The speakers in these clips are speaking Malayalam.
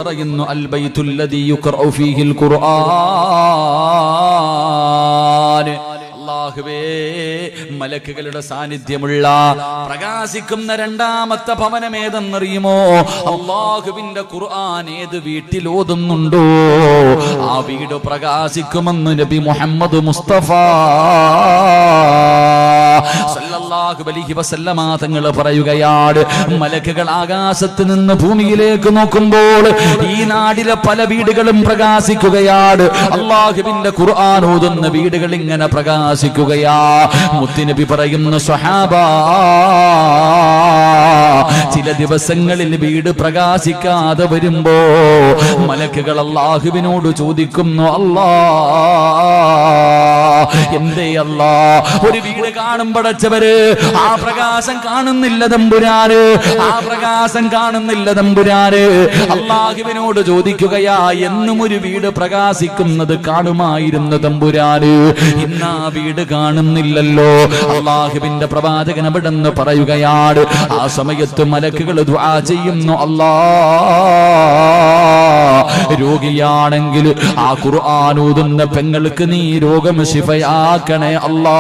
പറയുന്നു അൽ ബൈത്തുൽ ലദീ യുഖറഉ ഫീഹിൽ ഖുർആൻ. അല്ലാഹുവേ, മലക്കുകളുടെ സാന്നിധ്യമുള്ള പ്രകാശിക്കുന്ന രണ്ടാമത്തെ ഭവനം ഏതെന്നറിയുമോ? അല്ലാഹുവിന്റെ ഖുർആൻ ഏത് വീട്ടിൽ ഓതുന്നുണ്ടോ ആ വീട് പ്രകാശിക്കുമെന്ന് നബി മുഹമ്മദ് മുസ്തഫ സല്ലല്ലാഹു അലൈഹി വസല്ലമ തങ്ങൾ പറയുകയാണ്, മലക്കുകൾ ആകാശത്ത് നിന്ന് ഭൂമിയിലേക്ക് നോക്കുമ്പോൾ ഈ നാടിലെ പല വീടുകളും പ്രകാശിക്കുകയാണ്. അല്ലാഹുവിന്റെ ഖുർആൻ ഓതുന്ന വീടുകൾ ഇങ്ങനെ പ്രകാശിക്കുകയാ. മുത്തുനബി പറയുന്നു, സ്വഹാബാ, ചില ദിവസങ്ങളിൽ വീട് പ്രകാശിക്കാതെ വരുമ്പോ മലക്കുകൾ അല്ലാഹുവിനോട് ചോദിക്കുന്നു, അല്ലാ, എന്തേ അല്ലാ, ഒരു വീട് കാണുമ്പടച്ചവര് ആ പ്രകാശം കാണുന്നില്ല തമ്പുരാന്, ആ പ്രകാശം കാണുന്നില്ല തമ്പുരാന്. അല്ലാഹുവിനോട് ചോദിക്കുകയാ, എന്നും ഒരു വീട് പ്രകാശിക്കുന്നത് കാണുമായിരുന്നു തമ്പുരാന്, ഇന്ന് ആ വീട് കാണുന്നില്ലല്ലോ. അല്ലാഹുവിന്റെ പ്രവാചകൻ അവിടെന്ന് പറയുകയാണ്, ആ സമയത്ത് മലക്കുകൾ ദുആ ചെയ്യുന്നു, അല്ലാ, രോഗിയാണെങ്കിൽ ആ ഖുർആൻ ഓതുന്ന പെങ്ങൾക്ക് നീ രോഗം ശിഫയാക്കണേ അല്ലാ.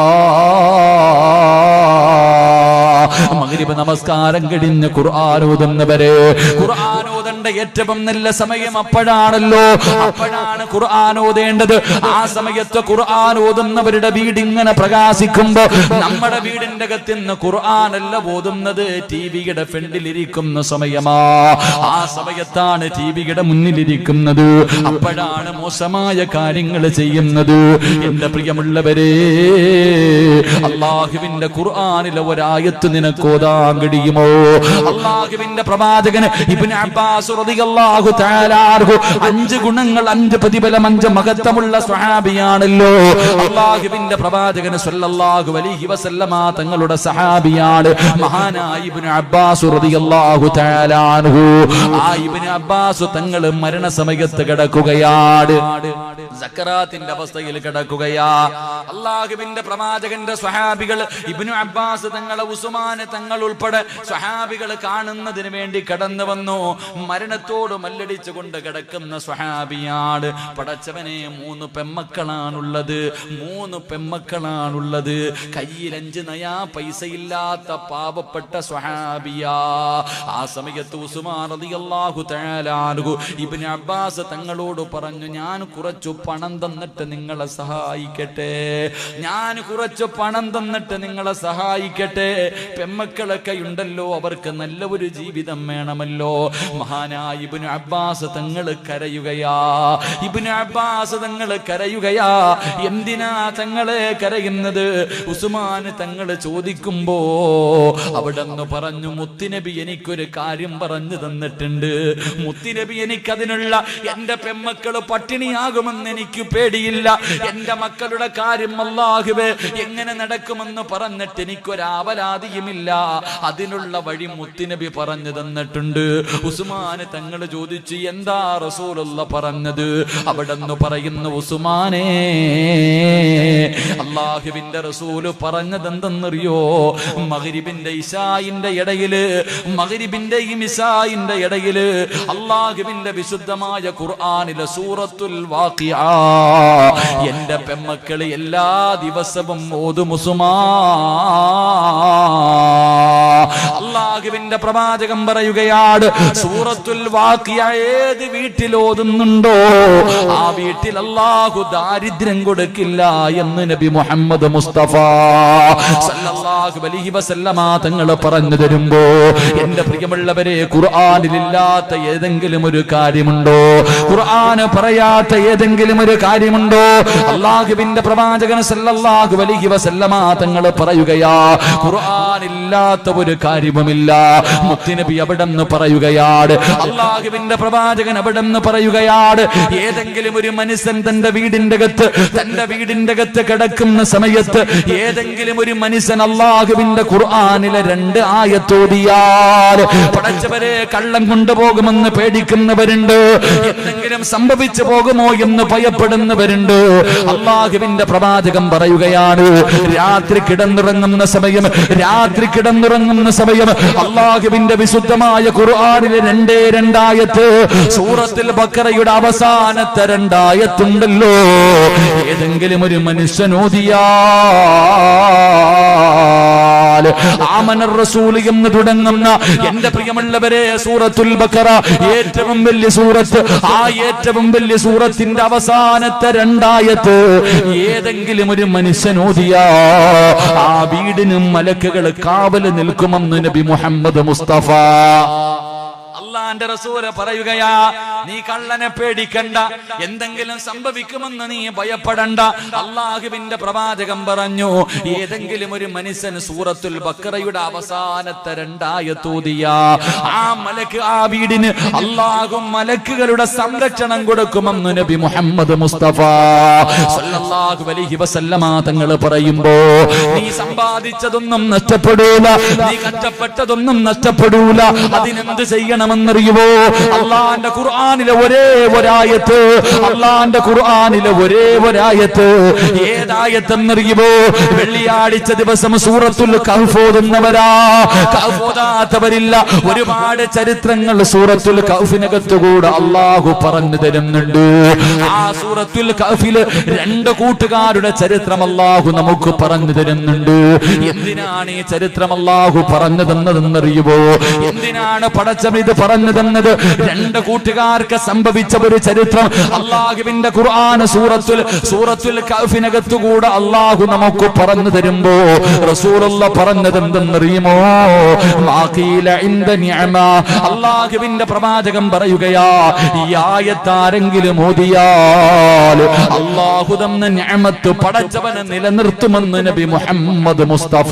മഗ്രിബ് നമസ്കാരം കഴിഞ്ഞ് ഖുർആൻ ഓതുന്നവരെ, ഖുർആൻ ഓതേണ്ട ഏറ്റവും നല്ല സമയം അപ്പോഴാണല്ലോ, അപ്പോഴാണ് ഖുർആൻ ഓതേണ്ടത്. ആ സമയത്ത് ഖുർആൻ ഓതുന്നവരുടെ വീട് ഇങ്ങനെ പ്രകാശിക്കുമ്പോ നമ്മുടെ വീടിന്റെ അകത്തുനിന്ന് ഖുർആനല്ല ഓതുന്നത്, ടിവിയുടെ ഫ്രണ്ടിലിരിക്കുന്ന സമയമാ. ആ സമയത്താണ് ടിവിയുടെ മുന്നിലിരിക്കുന്നത്, അപ്പോഴാണ് മോശമായ കാര്യങ്ങൾ ചെയ്യുന്നത്. എന്റെ പ്രിയമുള്ളവരെ, അല്ലാഹുവിന്റെ ഖുർആനിലെ ഒരായത്ത് നിനക്ക് ഓതാൻ കഴിയുമോ? അല്ലാഹുവിന്റെ പ്രവാചകൻ ഇബ്നു അബ്ബാസ് റളിയല്ലാഹു തആല അൻഹു 5 ഗുണങ്ങൾ, 5 പ്രതിഫലം, 5 മഹത്വമുള്ള സ്വഹാബിയാണല്ലോ. അല്ലാഹുവിന്റെ പ്രവാചകൻ സല്ലല്ലാഹു അലൈഹി വസല്ലമ തങ്ങളുടെ സഹാബിയാണ് മഹാനായ ഇബ്നു അബ്ബാസ് റളിയല്ലാഹു തആല അൻഹു. ആ ഇബ്നു അബ്ബാസ് തങ്ങൾ മരണസമയത്ത് കിടക്കുകയാണ്, സക്കറാത്തിന്റെ അവസ്ഥയിൽ കിടക്കുകയാ. അല്ലാഹുവിന്റെ പ്രവാചകന്റെ സ്വഹാബികൾ ഇബ്നു അബ്ബാസ് തങ്ങളെ, ഉസ്മാൻ തങ്ങൾ ഉൾപ്പെടെ സ്വഹാബികൾ കാണുന്നതിന് വേണ്ടി കടന്നു വന്നു. മരണത്തോട് മല്ലടിച്ചുകൊണ്ട് കിടക്കുന്ന സ്വഹാബിയാണ്. പടച്ചവനെ, 3 പെമ്മക്കളാണുള്ളത്, 3 പെമ്മക്കളാണുള്ളത്. കയ്യിൽ 5 നയാ പൈസ ഇല്ലാത്ത പാവപ്പെട്ട സ്വഹാബിയാ. ആ സമയത്ത് ഉസ്മാൻ റളിയല്ലാഹു തആല അൻഹു ഇബ്നു അബ്ബാസ് തങ്ങളോട് പറഞ്ഞു, ഞാൻ കുറച്ചു പണം തന്നിട്ട് നിങ്ങളെ സഹായിക്കട്ടെ, ഞാൻ കുറച്ച് പണം തന്നിട്ട് നിങ്ങളെ സഹായിക്കട്ടെ. പെമ്മക്കളൊക്കെ ഉണ്ടല്ലോ, അവർക്ക് നല്ല ഒരു ജീവിതം വേണമല്ലോ. മഹാനായ ഇബ്നു അബ്ബാസ് തങ്ങൾ കരയുകയാ. ഇബ്നു അബ്ബാസ് തങ്ങൾ കരയുകയാ. എന്തിനാ തങ്ങളെ കരയുന്നത്? ഉസ്മാൻ തങ്ങൾ ചോദിക്കുമ്പോ അവിടെന്ന് പറഞ്ഞു, മുത്തുനബി എനിക്കൊരു കാര്യം പറഞ്ഞു തന്നിട്ടുണ്ട്. മുത്തുനബി എനിക്കതിനുള്ള, എന്റെ പെമ്മക്കൾ പട്ടിണിയാകുമെന്ന് എനിക്ക് പേടിയില്ല. എന്റെ മക്കളുടെ കാര്യം അല്ലാഹുവേ എങ്ങനെ നടക്കുമെന്ന് പറഞ്ഞിട്ട് എനിക്കൊരാവലാതിയുമില്ല. അതിനുള്ള വഴി മുത്തുനബി പറഞ്ഞു തന്നിട്ടുണ്ട്. ഉസ്മാൻ തങ്ങൾ ചോദിച്ചു, എന്താ റസൂലുള്ള പറഞ്ഞത്? അവിടെന്ന് പറയുന്നു, ഉസ്മാനേ, അല്ലാഹുവിന്റെ റസൂല് പറഞ്ഞത് എന്തെന്നറിയോ? മഗ്രിബിന്റെ ഇശായിന്റെ ഇടയില്, മഗ്രിബിന്റെയും ഇശായിന്റെ ഇടയില് അല്ലാഹുവിന്റെ വിശുദ്ധമായ ഖുർആനിലെ സൂറത്തുൽ വാഖിഅ എന്റെ പെമ്മക്കള് എല്ലാ ദിവസവും ഓതും അല്ലാഹുവിന്റെ പ്രവാചകൻ പറയുകയാണ്, സൂറത്തുൽ വാഖിഅ ഏത് വീട്ടിൽ ഓതുന്നുണ്ടോ ആ വീട്ടിൽ അല്ലാഹു ദാരിദ്ര്യം കൊടുക്കില്ല എന്ന് നബി മുഹമ്മദ് മുസ്തഫ സല്ലല്ലാഹു അലൈഹി വസല്ലമ തങ്ങൾ പറഞ്ഞു തരുമ്പോ, എന്റെ പ്രിയമുള്ളവരെ, ഖുർആനിലില്ലാത്ത ഏതെങ്കിലും ഒരു കാര്യമുണ്ടോ? ഖുർആന് പറയാത്ത ഏതെങ്കിലും ഒരു കാര്യമുണ്ടോ? അല്ലാഹുവിന്റെ പ്രവാചകൻ സല്ലല്ലാഹു അലൈഹി വസല്ലമ തങ്ങൾ പറയുകയാ, ഖുർആനില്ലാത്ത ഒരു കാര്യവുമില്ല. മുത്തുനബി അവിടെന്ന് പറയുകയാണ്, അല്ലാഹുവിന്റെ പ്രവാചകൻ അവിടെന്ന് പറയുകയാണ്, ഏതെങ്കിലും ഒരു മനുഷ്യൻ തന്റെ വീടിന്റെ അകത്ത് കിടക്കുന്ന സമയത്ത് ഏതെങ്കിലും ഒരു മനുഷ്യൻ അല്ലാഹുവിന്റെ ഖുർആനിലെ 2 ആയത്തോതിയാൽ പടച്ചവരെ കള്ളം കൊണ്ടുപോകുമെന്ന് പേടിക്കുന്നവരുണ്ട്. എന്തെങ്കിലും എന്തെങ്കിലും സംഭവിച്ചു പോകുമോ എന്ന് ഭയപ്പെടുന്നവരുണ്ട്. അള്ളാഹുവിന്റെ പ്രവാചകൻ പറയുകയാണ്, രാത്രി കിടന്നുറങ്ങുന്ന സമയം അള്ളാഹുവിന്റെ വിശുദ്ധമായ ഖുർആനിലെ 2 ആയത്ത്, സൂറത്തുൽ ബഖറയുടെ അവസാനത്തെ 2 ആയത്തുണ്ടല്ലോ, ഏതെങ്കിലും ഒരു മനുഷ്യൻ ഓതിയാൽ ആമനർ റസൂൽ എന്ന് തുടങ്ങുന്ന എന്റെ പ്രിയമുള്ളവരെ സൂറത്തുൽ ബഖറ ഏറ്റവും വലിയ സൂറത്ത്, ആ ഏറ്റവും വലിയ സൂറത്തിന്റെ അവസാനത്തെ 2 ആയത്ത് ഏതെങ്കിലും ഒരു മനുഷ്യൻ ഓതിയാ ആ വീടിനും മലക്കുകൾ കാവൽ നിൽക്കുമെന്ന് നബി മുഹമ്മദ് മുസ്തഫ. അള്ളാന്റെ റസൂല് പറയുകയാ, നീ കള്ളനെ പേടിക്കണ്ട, എന്തെങ്കിലും സംഭവിക്കുമെന്ന് നീ ഭയപ്പെടണ്ട. അള്ളാഹുവിന്റെ പ്രവാചകൻ പറഞ്ഞു, ഏതെങ്കിലും ഒരു മനുഷ്യൻ സൂറത്തുൽ ബഖറയുടെ അവസാനത്തെ 2 ആയത്ത് ഓതിയാ ആ മലക്ക് ആ വീടിന് അള്ളാഹു മലക്കുകളുടെ സംരക്ഷണം കൊടുക്കുമെന്ന് നബി മുഹമ്മദ് മുസ്തഫ സല്ലല്ലാഹു അലൈഹി വസല്ലമ തങ്ങൾ പറയുമ്പോ, നീ സമ്പാദിച്ചതൊന്നും നഷ്ടപ്പെടൂല, നീ കഷ്ടപ്പെട്ടതൊന്നും നഷ്ടപ്പെടൂല. അതിനെന്ത് ചെയ്യണമെന്നറിയുമോ? അള്ളാന്റെ ഖുർആനിലെ ഒരേ ഒരായത്ത്, അള്ളാന്റെ ഖുർആനിലെ ഒരേ ഒരായത്ത് ഏതായത്തെന്നറിയുമോ? വെള്ളിയാഴ്ച ദിവസം സൂറത്തുൽ കഹ്ഫ് ഓതുന്നവരാ, കഹ്ഫ് ഓതാത്തവരില്ല. ഒരുപാട് ചരിത്രങ്ങൾ സൂറത്തുൽ കഹ്ഫിനകത്തുകൂടെ അള്ളാഹു പറഞ്ഞു തരുന്നുണ്ട്. ആ സൂറത്തുൽ കഹ്ഫില് 2 കൂട്ടുകാരുടെ ചരിത്രം അള്ളാഹു നമുക്ക് പറഞ്ഞു തരുന്നുണ്ട്. എന്തിനാണ് ഈ ചരിത്രം അള്ളാഹു പറഞ്ഞു തന്നതെന്നറിയുമോ? എന്തിനാണ് പടച്ചവൻ ഇത് പറഞ്ഞു തന്നത്? 2 കൂട്ടുകാർക്ക് സംഭവിച്ച ഒരു ചരിത്രം അള്ളാഹുവിന്റെ ഖുർആൻ സൂറത്തുൽ കഹ്ഫിനകത്തുകൂടെ അള്ളാഹു നമുക്ക് പറഞ്ഞു തരുമ്പോ റസൂലുള്ള പറഞ്ഞത് എന്തെന്നറിയുമോ? അള്ളാഹുവിന്റെ പ്രവാചകൻ പറയുകയാ, ഈ ആയത്താരെങ്കിലും ഓതിയാൽ അള്ളാഹു തന്ന നിഅമത്ത് പടച്ചവനെ നിലനിർത്തുമെന്ന് നബി മുഹമ്മദ് മുസ്തഫ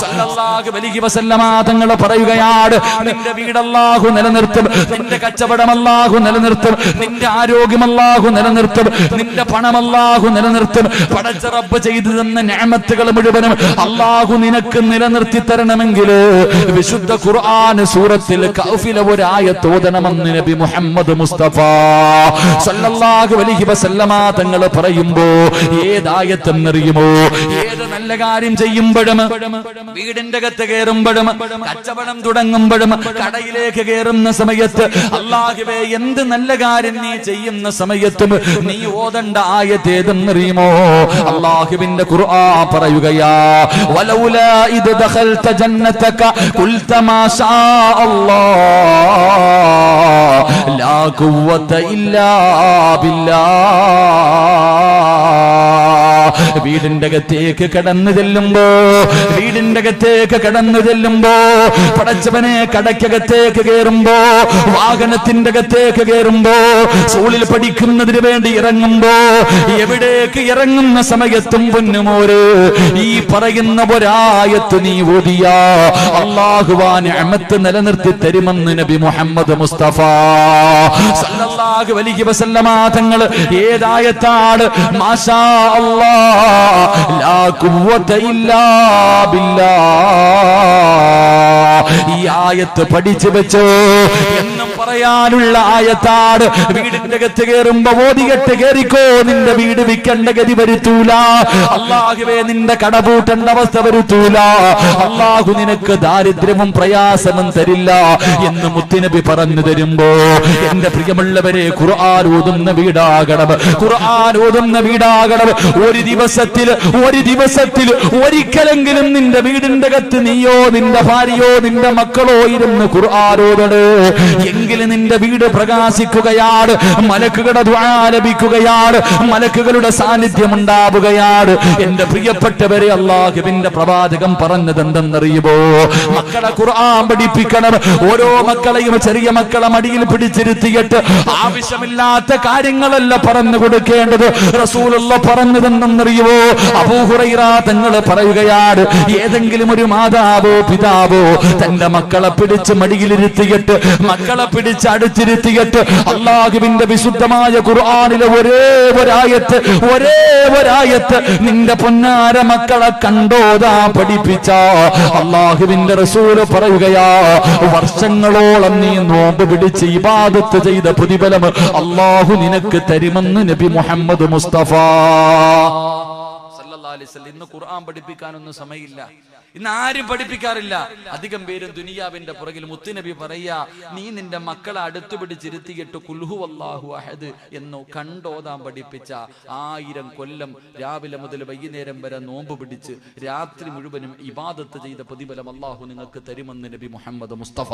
സല്ലല്ലാഹു അലൈഹി വസല്ലമ തങ്ങൾ പറയുകയാണ്, നിന്റെ വീട് അല്ലാഹു നിലനിർത്തും, നിന്റെ കച്ചവടം അല്ലാഹു നിലനിർത്തും, നിന്റെ ആരോഗ്യം അല്ലാഹു നിലനിർത്തും, നിന്റെ പണം അല്ലാഹു നിലനിർത്തും. പടച്ച റബ്ബ് ചെയ്തു തന്ന നിഅമത്തുകൾ മുഴുവനും അല്ലാഹു നിനക്ക് നിലനിർത്തി തരണമെങ്കിൽ വിശുദ്ധ ഖുർആൻ സൂറത്തുൽ കഹ്ഫിലെ ഒരു ആയത്ത് ഓതണമെന്ന് നബി മുഹമ്മദ് മുസ്തഫ സല്ലല്ലാഹു അലൈഹി വസല്ലമ തങ്ങൾ പറയുമ്പോ, ഏതായത്തെന്നറിയുമോ? ഏത് നല്ല കാര്യം ചെയ്യുമ്പോഴും, വീടിന്റെ അകത്ത് കയറുമ്പോഴും, കച്ചവടം തുടങ്ങുമ്പോഴും, കടയിലേക്ക് കയറുന്ന സമയത്ത്, അല്ലാഹുവേ എന്ത് നല്ല കാര്യം നീ ചെയ്യുന്ന സമയത്തും നീ ഓതണ്ട ആയത്ത് ഏതെന്നറിയുമോ? അല്ലാഹുവിന്റെ ഖുർആൻ പറയുകയാ, വലൗലാ ഇദ് ദഖൽത ജന്നതക ഖുൽത മാ ശാ അല്ലാഹ് ലാ ഖുവത ഇല്ലാ ബില്ലാഹ്. വീടിന്റെ അകത്തേക്ക് കടന്നു ചെല്ലുമ്പോ, പടച്ചവനെ കടക്കകത്തേക്ക് കയറുമ്പോ, വാഹനത്തിന്റെ അകത്തേക്ക് കയറുമ്പോ, സ്കൂളിൽ പഠിക്കുന്നതിന് വേണ്ടി ഇറങ്ങുമ്പോ, എവിടേക്ക് ഇറങ്ങുന്ന സമയത്തും പൊന്നുമോര് ഈ പറയുന്ന ഒരായത്ത് നീ ഓതിയാ അല്ലാഹുവാ നിഅമത്ത് നിലനിർത്തി തരുമെന്ന് നബി മുഹമ്മദ് മുസ്തഫ സല്ലല്ലാഹു അലൈഹി വസല്ലമ തങ്ങൾ ഏതായത്താണ്? മാഷാ അല്ലാഹ് ലാ ഖുവത ഇല്ലാ ബില്ലാഹ്. ഈ ആയത്ത് പഠിച്ചു വെച്ചോ എന്നും പറയാനുള്ള ആയത്താണ്. വീടിന്റെ അകത്ത് കയറുമ്പോ ഓതികെട്ട് കയറിക്കോ, നിന്റെ വീട് വിൽക്കേണ്ട ഗതി വരുത്തൂല. അല്ലാഹുവേ നിന്റെ കടപൂട്ടേണ്ട അവസ്ഥ വരുത്തൂല. അല്ലാഹു നിനക്ക് ദാരിദ്ര്യവും പ്രയാസവും തരില്ല എന്ന് മുത്തുനബി പറഞ്ഞു തരുമ്പോ, എന്റെ പ്രിയമുള്ളവരെ, ഖുർആൻ ഓതുന്ന വീടാകണം, ഖുർആൻ ഓതുന്ന വീടാകണം. ഒരു ദിവസത്തിൽ ഒരിക്കലെങ്കിലും നിന്റെ വീടിന്റെ അകത്ത് നീയോ നിന്റെ ഭാര്യയോ നിന്റെ മക്കളോ ഇരുന്ന് ഖുർആൻ ഓതണേ. എങ്കിലും നിന്റെ വീട് പ്രകാശിക്കുകയാണ്, മലക്കുകളുടെ ദുആ ലഭിക്കുകയാണ്, മലക്കുകളുടെ സാന്നിധ്യം ഉണ്ടാവുകയാണ്. എന്റെ പ്രിയപ്പെട്ടവരെ, അല്ലാഹുവിന്റെ പ്രവാചകൻ പറഞ്ഞത് എന്തെന്നറിയുമോ? മക്കളെ ഖുർആൻ പഠിപ്പിക്കണം. ഓരോ മക്കളെയും ചെറിയ മക്കളെ മടിയിൽ പിടിച്ചിരുത്തിയിട്ട് ആവശ്യമില്ലാത്ത കാര്യങ്ങളല്ല പറഞ്ഞു കൊടുക്കേണ്ടത്. റസൂലുള്ള പറഞ്ഞതെന്തെന്നറിയുമോ? അബൂ ഹുറൈറ തങ്ങൾ പറയുകയാണ്, ഏതെങ്കിലും ഒരു മാതാവോ പിതാവോ തന്റെ മക്കളെ പിടിച്ച് മടിയിലിരുത്തിയിട്ട് മക്കളെ പിടിച്ച് അടുത്തിരുത്തിയിട്ട് അള്ളാഹുവിന്റെ വിശുദ്ധമായ ഖുർആനിലെ ഒരേ ഒരായത്ത് നിന്റെ പൊന്നാര മക്കളെ കണ്ടോതാ പഠിപ്പിച്ച അള്ളാഹുവിന്റെ റസൂല് പറയുകയാ, വർഷങ്ങളോളം നീ നോമ്പ് പിടിച്ച് ഇബാദത്ത് ചെയ്ത പ്രതിഫലം അള്ളാഹു നിനക്ക് തരുമെന്ന് നബി മുഹമ്മദ് മുസ്തഫ സല്ലല്ലാഹു അലൈഹി വസല്ലം. ഇന്ന് ഖുർആൻ പഠിപ്പിക്കാനൊന്നും സമയമില്ല, ഇന്ന് ആരും പഠിപ്പിക്കാറില്ല. അധികം പേരും ദുനിയാവിന്റെ പുറകിൽ. മുത്തുനബി പറയാ, നീ നിന്റെ മക്കളെ അടുത്ത് പിടിച്ചിരുത്തിയിട്ട് ഖുൽഹു വല്ലാഹു അഹദ് എന്നോ കണ്ടോതാൻ പഠിപ്പിച്ച 1000 കൊല്ലം രാവിലെ മുതൽ വൈകുന്നേരം വരെ നോമ്പ് പിടിച്ച് രാത്രി മുഴുവനും ഇബാദത്ത് ചെയ്ത പ്രതിഫലം അള്ളാഹു നിങ്ങൾക്ക് തരുമെന്ന് നബി മുഹമ്മദ് മുസ്തഫ.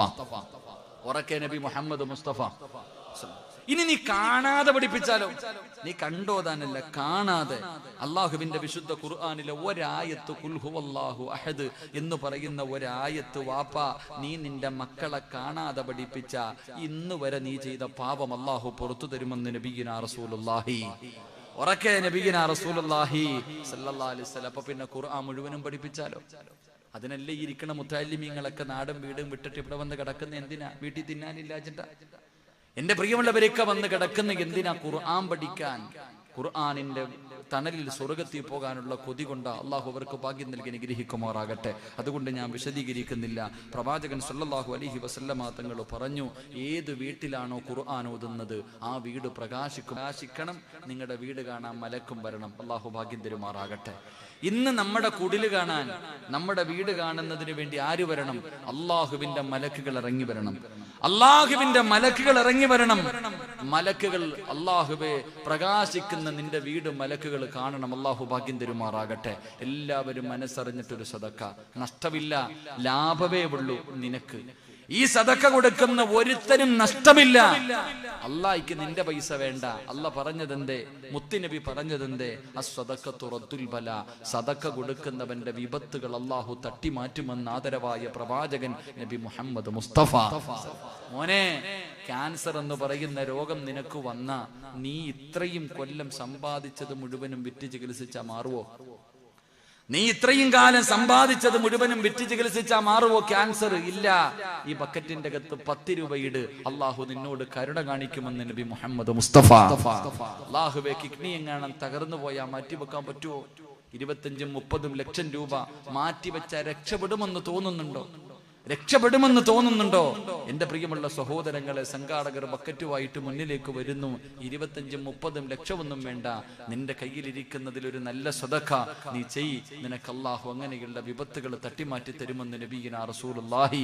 ഉറക്കെ നബി മുഹമ്മദ് മുസ്തഫ. ഇനി നീ കാണാതെ പഠിപ്പിച്ചാലോ? നീ കണ്ടോതാനല്ല, കാണാതെ അള്ളാഹുവിന്റെ വിശുദ്ധ ഖുർആനിലെ ഒരായത്ത് ഖുൽ ഹുവല്ലാഹു അഹദ് എന്ന് പറയുന്ന ഒരായത്ത് വാപ്പ നീ നിന്റെ മക്കളെ കാണാതെ പഠിപ്പിച്ച ഇന്ന് വരെ നീ ചെയ്ത പാപം അള്ളാഹു പുറത്തു തരുമെന്ന് നബിയിനാ റസൂലുള്ളാഹി. ഉറക്കെ നബിയിനാ റസൂലുള്ളാഹി സല്ലല്ലാഹു അലൈഹി വസല്ലം. അപ്പൊ പിന്നെ ഖുർആൻ മുഴുവനും പഠിപ്പിച്ചാലോ? അതിനല്ലേ ഇരിക്കണ മുത്തഅല്ലിമീങ്ങളൊക്കെ നാടും വീടും വിട്ടിട്ട് ഇവിടെ വന്ന് കിടക്കുന്ന എന്തിനാ? വീട്ടിൽ തിന്നാനില്ലാച്ചിട്ടാ? എന്റെ പ്രിയമുള്ളവരൊക്കെ വന്ന് കിടക്കുന്ന എന്തിനാ? ഖുർആൻ പഠിക്കാൻ. ഖുർആനിന്റെ തണലിൽ സ്വർഗത്തിൽ പോകാനുള്ള കൊതി കൊണ്ട് അള്ളാഹു അവർക്ക് ഭാഗ്യം നൽകി അനുഗ്രഹിക്കുമാറാകട്ടെ. അതുകൊണ്ട് ഞാൻ വിശദീകരിക്കുന്നില്ല. പ്രവാചകൻ സല്ലല്ലാഹു അലൈഹി വസല്ലമ തങ്ങൾ പറഞ്ഞു, ഏത് വീട്ടിലാണോ ഖുർആൻ ഓതുന്നത് ആ വീട് പ്രകാശിക്കണം. നിങ്ങളുടെ വീട് കാണാൻ മലക്കും വരണം. അള്ളാഹു ഭാഗ്യം തരുമാറാകട്ടെ. ഇന്ന് നമ്മുടെ കുടില് കാണാൻ, നമ്മുടെ വീട് കാണുന്നതിന് വേണ്ടി ആര് വരണം? അള്ളാഹുവിന്റെ മലക്കുകൾ ഇറങ്ങി വരണം. അള്ളാഹുവിന്റെ മലക്കുകൾ ഇറങ്ങി വരണം. മലക്കുകൾ അള്ളാഹുവെ പ്രകാശിക്കുന്ന നിന്റെ വീട് മലക്കുകൾ കാണണം. അള്ളാഹു ഭാഗ്യം തരുമാറാകട്ടെ. എല്ലാവരും മനസ്സറിഞ്ഞിട്ടൊരു സദക്ക, നഷ്ടമില്ല, ലാഭമേ ഉള്ളൂ നിനക്ക്. ഈ സദക്ക കൊടുക്കുന്ന ഒരുത്തനും നഷ്ടമില്ല. അള്ളാഹിക്ക് നിന്റെ പൈസ വേണ്ട. അള്ളാഹ് പറഞ്ഞതെന്തേ? മുത്തുനബി പറഞ്ഞതെന്തേ? അസ്സദഖത്തു റദ്ദുൽ ബലാ. സദക്ക കൊടുക്കുന്നവന്റെ വിപത്തുകൾ അള്ളാഹു തട്ടിമാറ്റുമെന്ന് ആദരവായ പ്രവാചകൻ നബി മുഹമ്മദ് മുസ്തഫ. മോനെ, ക്യാൻസർ എന്ന് പറയുന്ന രോഗം നിനക്ക് വന്ന നീ ഇത്രയും കൊല്ലം സമ്പാദിച്ചത് മുഴുവനും വിറ്റ് ചികിത്സിച്ചാ മാറുവോ? നീ ഇത്രയും കാലം സമ്പാദിച്ചത് മുഴുവനും വിറ്റ് ചികിത്സിച്ചാ മാറുവോ ക്യാൻസർ? ഇല്ല. ഈ ബക്കറ്റിന്റെ അകത്ത് 10 രൂപ ഇട്, അള്ളാഹു നിന്നോട് കരുണ കാണിക്കുമെന്ന് നബി മുഹമ്മദ് മുസ്തഫ. അള്ളാഹുവെ, കിഡ്നി എങ്ങാനും തകർന്നു പോയാ മാറ്റിവെക്കാൻ പറ്റുമോ? 25-30 ലക്ഷം രൂപ മാറ്റിവെച്ച രക്ഷപ്പെടുമെന്ന് തോന്നുന്നുണ്ടോ? രക്ഷപ്പെടുമെന്ന് തോന്നുന്നുണ്ടോ? എന്റെ പ്രിയമുള്ള സഹോദരങ്ങളെ, സംഘാടകർ ബക്കറ്റുമായിട്ട് മുന്നിലേക്ക് വരുന്നു. 25-30 ലക്ഷമൊന്നും വേണ്ട, നിന്റെ കയ്യിലിരിക്കുന്നതിൽ ഒരു നല്ല സദഖ നീ ചെയ്. നിനക്ക് അല്ലാഹു അങ്ങനെയുള്ള വിപത്തുകൾ തട്ടിമാറ്റി തരുമെന്ന് നബിയിനാ റസൂലുള്ളാഹി.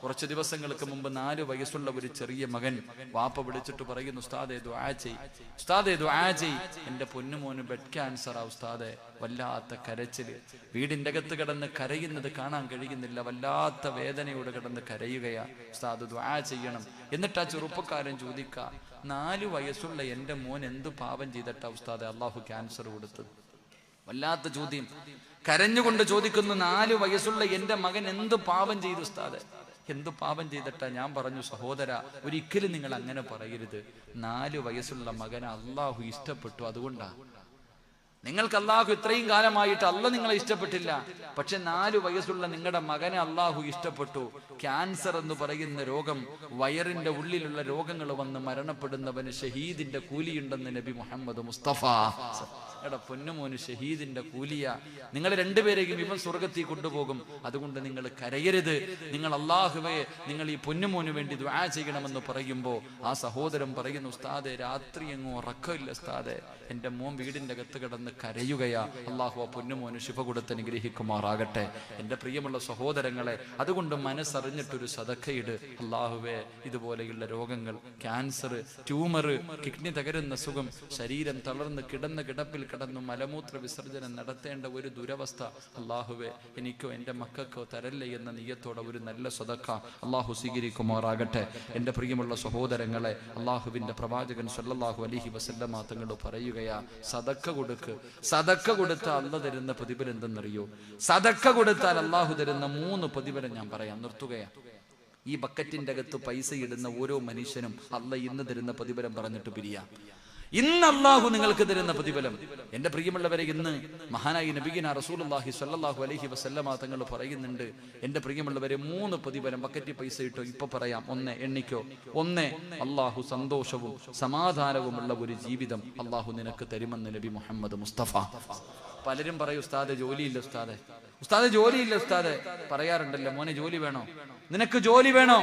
കുറച്ച് ദിവസങ്ങൾക്ക് മുമ്പ് 4 വയസ്സുള്ള ഒരു ചെറിയ മകൻ വാപ്പ വിളിച്ചിട്ട് പറയുന്നു, ഉസ്താദേ ദുആ ചെയ്, ഉസ്താദേ ദുആ ചെയ്. എന്റെ പൊന്നുമോന് ബ്ലഡ് ക്യാൻസറാ ഉസ്താദേ. വല്ലാത്ത കരച്ചില്, വീടിന്റെ അകത്ത് കിടന്ന് കരയുന്നത് കാണാൻ കഴിയുന്നില്ല. വല്ലാത്ത വേദനയോട് കിടന്ന് കരയുകയാ. ഉസ്താദ് ദുആ ചെയ്യണം. എന്നിട്ട് ആ ചെറുപ്പക്കാരൻ ചോദിക്ക, 4 വയസ്സുള്ള എന്റെ മോൻ എന്ത് പാപം ചെയ്തിട്ടാ ഉസ്താദെ അള്ളാഹു ക്യാൻസർ കൊടുത്തത്? വല്ലാത്ത ചോദ്യം. കരഞ്ഞുകൊണ്ട് ചോദിക്കുന്നു, 4 വയസ്സുള്ള എന്റെ മകൻ എന്ത് പാപം ചെയ്തു ഉസ്താദെ? എന്ത് പാപം ചെയ്തിട്ടാ? ഞാൻ പറഞ്ഞു, സഹോദര, ഒരിക്കലും നിങ്ങൾ അങ്ങനെ പറയരുത്. 4 വയസ്സുള്ള മകനെ അള്ളാഹു ഇഷ്ടപ്പെട്ടു, അതുകൊണ്ടാ. നിങ്ങൾക്ക് അള്ളാഹു ഇത്രയും കാലമായിട്ട് അള്ളാഹ് നിങ്ങളെ ഇഷ്ടപ്പെട്ടില്ല, പക്ഷെ 4 വയസ്സുള്ള നിങ്ങളുടെ മകനെ അള്ളാഹു ഇഷ്ടപ്പെട്ടു. ക്യാൻസർ എന്ന് പറയുന്ന രോഗം, വയറിന്റെ ഉള്ളിലുള്ള രോഗങ്ങൾ വന്ന് മരണപ്പെടുന്നവന് ഷഹീദിന്റെ കൂലിയുണ്ടെന്ന് നബി മുഹമ്മദ് മുസ്തഫ. എടാ പൊന്നുമോന് ഷഹീദിന്റെ കൂലിയ. നിങ്ങൾ രണ്ടുപേരെയും ഇവൻ സ്വർഗത്തിൽ കൊണ്ടുപോകും. അതുകൊണ്ട് നിങ്ങൾ കരയരുത്. നിങ്ങൾ അള്ളാഹുവേ, നിങ്ങൾ ഈ പൊന്നുമോന് വേണ്ടി ദുആ ചെയ്യണമെന്ന് പറയുമ്പോ ആ സഹോദരൻ പറയുന്നു, ഉസ്താദെ രാത്രി എങ്ങും ഉറക്കമില്ല ഉസ്താദെ, എന്റെ മോൻ വീടിന്റെ അകത്ത് കിടന്ന് കരയുകയാ. അള്ളാഹു ആ പൊന്നുമോന് ശിഫ കൊടുത്ത് അനുഗ്രഹിക്കുമാറാകട്ടെ. എന്റെ പ്രിയമുള്ള സഹോദരങ്ങളെ, അതുകൊണ്ട് മനസ്സറിഞ്ഞിട്ടൊരു സദഖയിട്. അള്ളാഹുവേ, ഇതുപോലെയുള്ള രോഗങ്ങൾ, ക്യാൻസർ, ട്യൂമർ, കിഡ്നി തകരുന്ന സുഖം, ശരീരം തളർന്ന് കിടന്ന കിടപ്പിൽ കിടന്നു മലമൂത്ര വിസർജനം നടത്തേണ്ട ഒരു ദുരവസ്ഥ, അള്ളാഹുവേ എനിക്കോ എന്റെ മക്കൾക്കോ തരല്ലേ എന്ന നിയ്യത്തോടെ ഒരു നല്ല സദഖ അള്ളാഹു സ്വീകരിക്കുമാറാകട്ടെ. എന്റെ പ്രിയമുള്ള സഹോദരങ്ങളെ, അള്ളാഹുവിന്റെ പ്രവാചകൻ സല്ലല്ലാഹു അലൈഹി വസല്ലമ തങ്ങൾ പറയുകയാ, സദഖ കൊടുക്ക്. സദഖ കൊടുത്താൽ അള്ളാഹ് തരുന്ന പ്രതിഫലം എന്തെന്നറിയോ? സദഖ കൊടുത്താൽ അള്ളാഹു തരുന്ന 3 പ്രതിഫലം ഞാൻ പറയാം, നിർത്തുകയാ. ഈ ബക്കറ്റിന്റെ അകത്ത് പൈസ ഇടുന്ന ഓരോ മനുഷ്യനും അള്ളാഹ് ഇന്ന് തരുന്ന പ്രതിഫലം പറഞ്ഞിട്ട് പിരിയാം. ഇന്ന് അല്ലാഹു നിങ്ങൾക്ക് തരുന്ന പ്രതിഫലം. എന്റെ പ്രിയമുള്ളവരെ, ഇന്ന് മഹാനായി നബിയിന റസൂലുള്ളാഹി സ്വല്ലല്ലാഹു അലൈഹി വസല്ലമ തങ്ങൾ പറയുന്നുണ്ട്, എന്റെ പ്രിയമുള്ളവരെ, 3 പ്രതിഫലം ബക്കറ്റിൽ പൈസ ഇട്ടോ, ഇപ്പൊ പറയാം. 1 എണ്ണിക്കോ. 1 അല്ലാഹു സന്തോഷവും സമാധാനവുമുള്ള ഒരു ജീവിതം അല്ലാഹു നിനക്ക് തരുമെന്ന് നബി മുഹമ്മദ് മുസ്തഫ. പലരും പറയും, ഉസ്താദെ ജോലിയില്ല ഉസ്താദെ, ഉസ്താദെ ജോലിയില്ല ഉസ്താദെ. പറയാറുണ്ടല്ലോ, മോനെ ജോലി വേണോ, നിനക്ക് ജോലി വേണോ?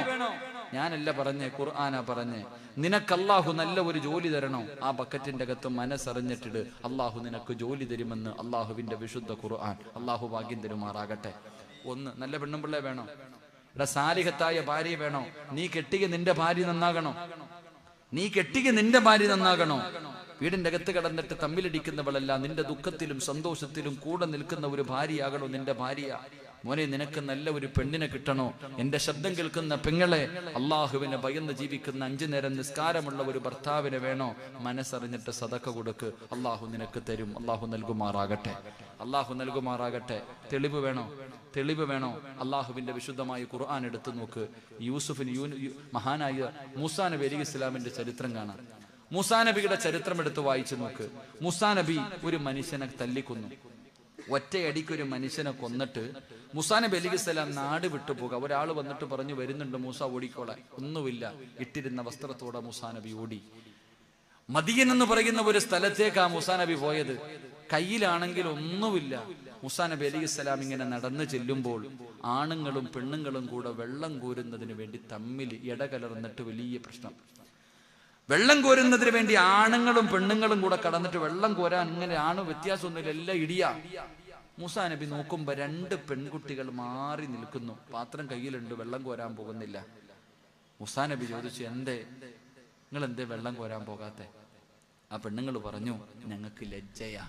ഞാനല്ല പറഞ്ഞേ, ഖുർആനാ പറഞ്ഞേ. നിനക്ക് അല്ലാഹു നല്ല ഒരു ജോലി തരണോ, ആ ബക്കറ്റിന്റെ അകത്ത് മനസ്സറിഞ്ഞിട്ടിട്, അല്ലാഹു നിനക്ക് ജോലി തരുമെന്ന് അല്ലാഹുവിന്റെ വിശുദ്ധ ഖുർആൻ. അല്ലാഹു ഭാഗ്യം തരുമാറാകട്ടെ. 1 നല്ല പെണ്ണുമ്പിള്ളെ വേണോ? ഇവിടെ സാലിഹത്തായ ഭാര്യ വേണോ? നീ കെട്ടിയ നിന്റെ ഭാര്യ നന്നാകണോ? നീ കെട്ടിയ നിന്റെ ഭാര്യ നന്നാകണോ? വീടിന്റെ അകത്ത് കിടന്നിട്ട് തമ്മിലടിക്കുന്നവളല്ല, നിന്റെ ദുഃഖത്തിലും സന്തോഷത്തിലും കൂടെ നിൽക്കുന്ന ഒരു ഭാര്യയാകണോ നിന്റെ ഭാര്യ? മോനെ, നിനക്ക് നല്ല ഒരു പെണ്ണിനെ കിട്ടണോ? എന്റെ ശബ്ദം കേൾക്കുന്ന പെങ്ങളെ, അള്ളാഹുവിനെ ഭയന്ന് ജീവിക്കുന്ന 5 നേരം നിസ്കാരമുള്ള ഒരു ഭർത്താവിനെ വേണോ? മനസ്സറിഞ്ഞിട്ട് സദക്ക കൊടുക്ക്, അള്ളാഹു നിനക്ക് തരും. അള്ളാഹു നൽകുമാറാകട്ടെ, അള്ളാഹു നൽകുമാറാകട്ടെ. തെളിവ് വേണോ? തെളിവ് വേണോ? അള്ളാഹുവിന്റെ വിശുദ്ധമായ ഖുർആൻ എടുത്തു നോക്ക്. മഹാനായ മൂസാ നബി അലൈഹി ഇസ്ലാമിന്റെ ചരിത്രം കാണാം. മൂസാ നബിയുടെ ചരിത്രം എടുത്ത് വായിച്ചു നോക്ക്. മൂസാ നബി ഒരു മനുഷ്യനെ തല്ലിക്കൊന്നു. ഒറ്റയടിക്ക് ഒരു മനുഷ്യനെ കൊന്നിട്ട് മൂസാ നബി അലൈഹിസ്സലാം നാട് വിട്ടുപോകുക. ഒരാൾ വന്നിട്ട് പറഞ്ഞു, വരുന്നുണ്ട് മൂസ, ഓടിക്കോളെ. ഒന്നുമില്ല, ഇട്ടിരുന്ന വസ്ത്രത്തോടെ മൂസാ നബി ഓടി. മദിയൻ എന്ന് പറയുന്ന ഒരു സ്ഥലത്തേക്കാ മൂസാ നബി പോയത്. കയ്യിലാണെങ്കിൽ ഒന്നുമില്ല. മൂസാ നബി അലൈഹിസ്സലാം ഇങ്ങനെ നടന്നു ചെല്ലുമ്പോൾ ആണുങ്ങളും പെണ്ണുങ്ങളും കൂടെ വെള്ളം കോരുന്നതിന് വേണ്ടി തമ്മിൽ ഇടകലർന്നിട്ട് വലിയ പ്രശ്നം. വെള്ളം കോരുന്നതിന് വേണ്ടി ആണുങ്ങളും പെണ്ണുങ്ങളും കൂടെ കടന്നിട്ട് വെള്ളം കോരാൻ ഇങ്ങനെ വ്യത്യാസമൊന്നുമില്ല, എല്ലാം ഇടിയാ. മൂസാ നബി നോക്കുമ്പോ 2 പെൺകുട്ടികൾ മാറി നിൽക്കുന്നു. പാത്രം കയ്യിലുണ്ട്, വെള്ളം കോരാൻ പോകുന്നില്ല. മൂസാ നബി ചോദിച്ചു, നിങ്ങൾ എന്തേ വെള്ളം കോരാൻ പോകാത്തെ? ആ പെണ്ണുങ്ങൾ പറഞ്ഞു, ഞങ്ങൾക്ക് ലജ്ജയാ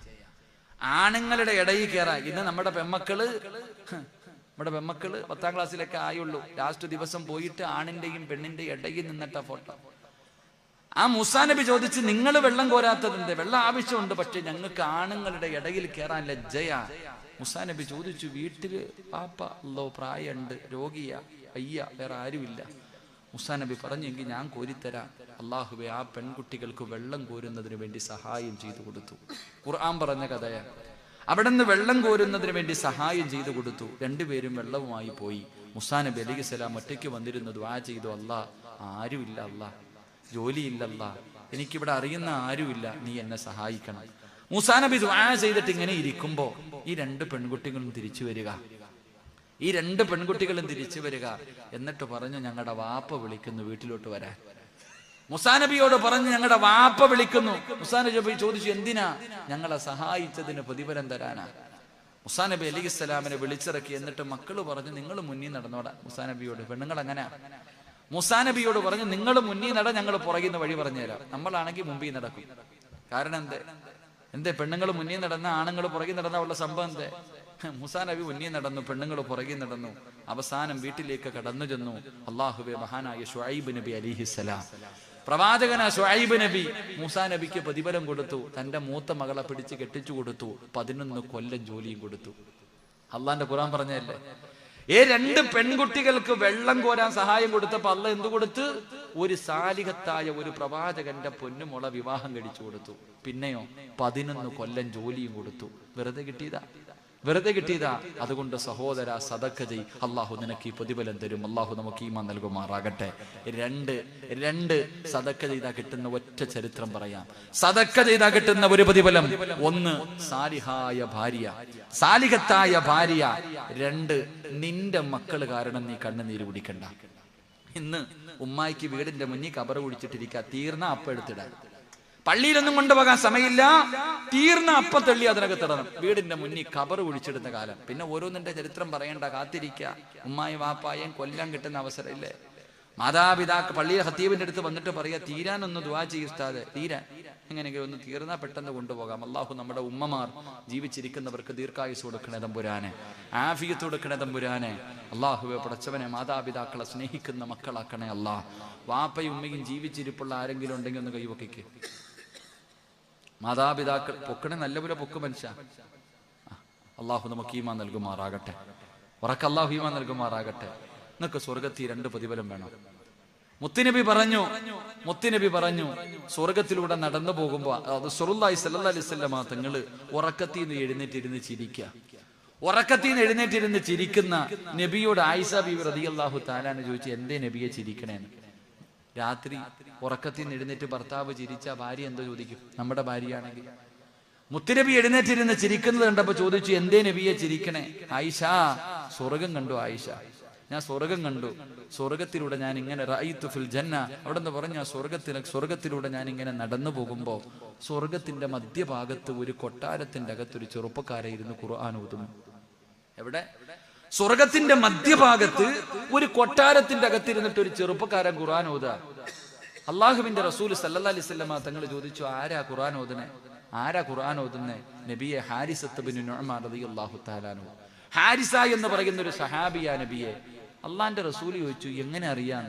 ആണുങ്ങളുടെ ഇടയിൽ കയറാ. ഇന്ന് നമ്മുടെ പെമ്മക്കള് 10ാം ക്ലാസ്സിലൊക്കെ ആയുള്ളൂ. ലാസ്റ്റ് ദിവസം പോയിട്ട് ആണിന്റെയും പെണ്ണിന്റെയും ഇടയിൽ നിന്നിട്ട ഫോട്ടോ. ആ മൂസാ നബി ചോദിച്ച്, നിങ്ങൾ വെള്ളം കോരാത്തതെന്ത്? വെള്ളം ആവശ്യമുണ്ട്, പക്ഷെ ഞങ്ങൾക്ക് ആണുങ്ങളുടെ ഇടയിൽ കയറാൻ ലജ്ജയാ. മൂസാ നബി ചോദിച്ചു, വീട്ടില് പാപ്പ അല്ലോ പ്രായമുണ്ട്, രോഗിയാ, അയ്യ, വേറെ ആരുമില്ല. മൂസാ നബി പറഞ്ഞെങ്കിൽ ഞാൻ കോരിത്തരാം. അള്ളാഹുവെ, ആ പെൺകുട്ടികൾക്ക് വെള്ളം കോരുന്നതിന് വേണ്ടി സഹായം ചെയ്തു കൊടുത്തു. ഖുർആൻ പറഞ്ഞ കഥയാ. അവിടെ നിന്ന് വെള്ളം കോരുന്നതിന് വേണ്ടി സഹായം ചെയ്തു കൊടുത്തു. 2 പേരും വെള്ളവുമായി പോയി. മൂസാ നബി അലൈഹിസ്സലാം ഒറ്റയ്ക്ക് വന്നിരുന്നു, ദുആ ചെയ്തു, അല്ലാ, ആരുമില്ല അല്ലാ, ജോലിയില്ലല്ല, എനിക്കിവിടെ അറിയുന്ന ആരുമില്ല, നീ എന്നെ സഹായിക്കണം. മൂസാ നബി ദുആ ചെയ്തിട്ട് ഇങ്ങനെ ഇരിക്കുമ്പോ ഈ 2 പെൺകുട്ടികളും തിരിച്ചു വരിക. ഈ 2 പെൺകുട്ടികളും തിരിച്ചു വരിക. എന്നിട്ട് പറഞ്ഞു, ഞങ്ങളുടെ വാപ്പ വിളിക്കുന്നു, വീട്ടിലോട്ട് വരാൻ. മൂസാ നബിയോട് പറഞ്ഞു, ഞങ്ങളുടെ വാപ്പ വിളിക്കുന്നു. മൂസാ നബി ചോദിച്ചു, എന്തിനാ? ഞങ്ങളെ സഹായിച്ചതിന് പ്രതിഫലം തരാനാ. മൂസാ നബി അലൈഹിസ്സലാമിനെ വിളിച്ചിറക്കി. എന്നിട്ട് മക്കള് പറഞ്ഞു, നിങ്ങൾ മുന്നിൽ നടന്നോടാ. മൂസാ നബിയോട് പെണ്ണുങ്ങൾ അങ്ങനെ മൂസാ നബിയോട് പറഞ്ഞു, നിങ്ങൾ മുന്നിൽ നട, ഞങ്ങൾ പുറകിന്ന് വഴി പറഞ്ഞുതരാം. നമ്മളാണെങ്കിൽ മുമ്പിൽ നടക്കും. കാരണം എന്തേ പെണ്ണുങ്ങൾ മുന്നിൽ നടന്ന ആണുങ്ങൾ പുറകിൽ നടന്ന ഉള്ള സംഭവം എന്തേ? മൂസാ നബി മുന്നിൽ നടന്നു, പെണ്ണുങ്ങൾ പുറകിൽ നടന്നു. അവസാനം വീട്ടിലേക്ക് കടന്നു ചെന്നു. അല്ലാഹുവേ, മഹാനായ ശുഐബ് നബി അലൈഹിസ്സലാം, പ്രവാചകനായ ശുഐബ് നബി മൂസാ നബിക്ക് പ്രതിഫലം കൊടുത്തു. തന്റെ മൂത്ത മകളെ പിടിച്ച് കെട്ടിച്ചു കൊടുത്തു. 11 കൊല്ലം ജോലിയും കൊടുത്തു. അള്ളാന്റെ ഖുർആൻ പറഞ്ഞല്ലേ, 2 പെൺകുട്ടികൾക്ക് വെള്ളം കോരാൻ സഹായം കൊടുത്തപ്പോ അള്ള എന്തു കൊടുത്ത്? ഒരു സാലിഹത്തായ ഒരു പ്രവാചകന്റെ പൊന്നുമോളെ വിവാഹം കഴിച്ചു കൊടുത്തു. പിന്നെയോ 11 കൊല്ലം ജോലിയും കൊടുത്തു. വെറുതെ കിട്ടിയതാ. അതുകൊണ്ട് സഹോദര, സദക്ക ചെയ്, അള്ളാഹു നിനക്ക് ഈ പ്രതിഫലം തരും. അള്ളാഹു നമുക്ക് ഈമാൻ നൽകുമാറാകട്ടെ. 2 സദക്ക ചെയ്താ കിട്ടുന്ന ഒറ്റ ചരിത്രം പറയാം. സദക്ക ചെയ്താ കിട്ടുന്ന ഒരു പ്രതിഫലം: 1 സാലിഹത്തായ ഭാര്യ. 2 നിന്റെ മക്കള് കാരണം നീ കണ്ണുനീര് കുടിക്കണ്ട. ഇന്ന് ഉമ്മായിക്ക് വീടിന്റെ മുന്നിൽ കബറ് കുടിച്ചിട്ടിരിക്കുക, തീർന്ന അപ്പം എടുത്തിടാൻ. പള്ളിയിലൊന്നും കൊണ്ടുപോകാൻ സമയമില്ല, തീർന്ന അപ്പം തള്ളി അതിനകത്തിടണം. വീടിന്റെ മുന്നിൽ കബറ് കുഴിച്ചിടുന്ന കാലം. പിന്നെ ഓരോന്നിന്റെ ചരിത്രം പറയണ്ട, കാത്തിരിക്കുക. ഉമ്മായി വാപ്പായും കൊല്ലം കിട്ടുന്ന അവസരമില്ലേ? മാതാപിതാക്കൾ പള്ളിയിലെ ഖത്തീബിന്റെ അടുത്ത് വന്നിട്ട് പറയാ, തീരാനൊന്ന് ദുആ ചെയ്യിസ്താതെ, തീരാൻ എങ്ങനെയെങ്കിലും ഒന്ന് തീർന്നാൽ പെട്ടെന്ന് കൊണ്ടുപോകാം. അള്ളാഹു നമ്മുടെ ഉമ്മമാർ ജീവിച്ചിരിക്കുന്നവർക്ക് ദീർഘായുസ് കൊടുക്കണേ തമ്പുരാനെ, ആഫിയത്ത് കൊടുക്കണേ തമ്പുരാനെ. അള്ളാഹുവെ പടച്ചവനെ, മാതാപിതാക്കളെ സ്നേഹിക്കുന്ന മക്കളാക്കണേ അല്ലാ. വാപ്പയും ഉമ്മയും ജീവിച്ചിരിപ്പുള്ള ആരെങ്കിലും ഉണ്ടെങ്കിൽ ഒന്ന് കൈവക്കിക്ക്. മാതാപിതാക്കൾ പൊക്കണേ, നല്ലപോലെ പൊക്ക് മനുഷ്യ. അള്ളാഹു നമുക്ക് ഈമാൻ നൽകുമാറാകട്ടെ. ഉറക്ക അള്ളാഹു ഈമാൻ നൽകുമാറാകട്ടെ. നിങ്ങൾക്ക് സ്വർഗത്തിൽ 2 പ്രതിഫലം വേണം. മുത്തുനബി പറഞ്ഞു സ്വർഗത്തിലൂടെ നടന്നു പോകുമ്പോ അത് റസൂലുള്ളാഹി സ്വല്ലല്ലാഹി അലൈഹി വസല്ലമ തങ്ങള് ഉറക്കത്തിൽ നിന്ന് എഴുന്നേറ്റിരുന്ന് ചിരിക്കുക. ഉറക്കത്തിൽ നിന്ന് എഴുന്നേറ്റിരുന്ന് ചിരിക്കുന്ന നബിയോട് ആയിഷ ബീവി റളിയല്ലാഹു തആല ചോദിച്ചു, എന്തേ നബിയെ ചിരിക്കണേന്ന്. രാത്രി ഉറക്കത്തിൽ നിന്ന് എഴുന്നേറ്റ് ഭർത്താവ് ചിരിച്ച ഭാര്യ എന്തോ ചോദിക്കും, നമ്മുടെ ഭാര്യയാണെങ്കിൽ. മുത്തുനബി എഴുന്നേറ്റിരുന്ന് ചിരിക്കുന്നത് കണ്ടപ്പോ ചോദിച്ചു, എന്തേ നബിയെ ചിരിക്കണേ? ആയിഷ, സ്വർഗം കണ്ടു ആയിഷ, ഞാൻ സ്വർഗം കണ്ടു. സ്വർഗത്തിലൂടെ ഞാൻ ഇങ്ങനെ റഅയ്തു ഫിൽ ജന്ന, അവിടെ നിന്ന് പറഞ്ഞ സ്വർഗത്തിലൂടെ ഞാൻ ഇങ്ങനെ നടന്നു പോകുമ്പോ സ്വർഗത്തിന്റെ മധ്യഭാഗത്ത് ഒരു കൊട്ടാരത്തിന്റെ അകത്തൊരു ചെറുപ്പക്കാരെ ഇരുന്ന് ഖുർആൻ ഓതുന്നു. എവിടെ? സ്വർഗത്തിന്റെ മധ്യഭാഗത്ത് ഒരു കൊട്ടാരത്തിന്റെ അകത്തിരുന്നിട്ട് ഒരു ചെറുപ്പക്കാരൻ ഖുർആൻ ഓതുക. അള്ളാഹുവിന്റെ റസൂൽ സല്ലല്ലാഹു അലൈഹി വസല്ലമ തങ്ങൾ ചോദിച്ചു, ആരാ ഖുർആൻ ഓതുന്നേ? ആരാ ഖുർആൻ ഓതുന്നേ? നബിയെ, ഹാരിസത്ത് ബിൻ നുഅ്മാൻ റളിയല്ലാഹു തആല അൻഹു. ഹാരിസ എന്ന് പറയുന്ന ഒരു സഹാബിയാ നബിയെ. അള്ളാന്റെ റസൂൽ ചോദിച്ചു, എങ്ങനെ അറിയാം?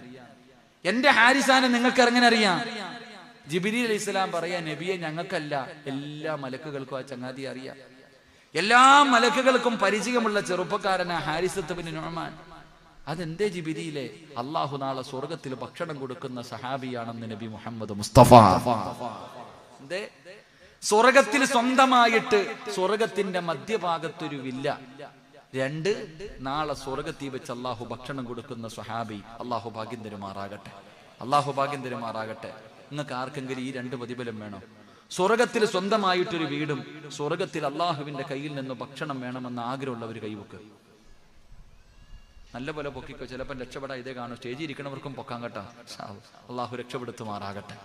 എന്റെ ഹാരിസാനെ നിങ്ങൾക്ക് എങ്ങനെ അറിയാം? ജിബ്രീൽ അലൈഹിസ്സലാം പറയാ, നബിയെ, ഞങ്ങൾക്കല്ല, എല്ലാ മലക്കുകൾക്കും ആ ചങ്ങാതി അറിയാം. എല്ലാ മലക്കുകൾക്കും പരിചയമുള്ള ചെറുപ്പക്കാരനാ ഹാരിസത്ത് ബിൻ നുഅ്മാൻ. അതെന്തേ ജിബ്രീലേ? അള്ളാഹു നാളെ സ്വർഗത്തിൽ ഭക്ഷണം കൊടുക്കുന്ന സഹാബിയാണെന്ന് നബി മുഹമ്മദ് മുസ്തഫ. എന്തേ? സ്വർഗത്തിൽ സ്വന്തമായിട്ട് സ്വർഗത്തിന്റെ മധ്യഭാഗത്തൊരു വില്ല. 2, നാളെ സ്വർഗത്തിൽ വെച്ച് അള്ളാഹു ഭക്ഷണം കൊടുക്കുന്ന സ്വഹാബി. അള്ളാഹു ഭാഗ്യം തരുമാറാകട്ടെ, അള്ളാഹു ഭാഗ്യം തരുമാറാകട്ടെ. നിങ്ങൾക്ക് ആർക്കെങ്കിലും ഈ 2 പ്രതിഫലം വേണോ? സ്വർഗത്തിൽ സ്വന്തമായിട്ടൊരു വീടും സ്വർഗത്തിൽ അള്ളാഹുവിന്റെ കയ്യിൽ നിന്ന് ഭക്ഷണം വേണമെന്ന് ആഗ്രഹമുള്ളവർ കൈവക്ക്. നല്ലപോലെ പൊക്കിക്കോ, ചിലപ്പോൾ രക്ഷപ്പെടാൻ ഇതേ കാണും. സ്റ്റേജിൽ ഇരിക്കണവർക്കും പൊക്കാൻ കേട്ടോ. അള്ളാഹു രക്ഷപ്പെടുത്തുമാറാകട്ടെ,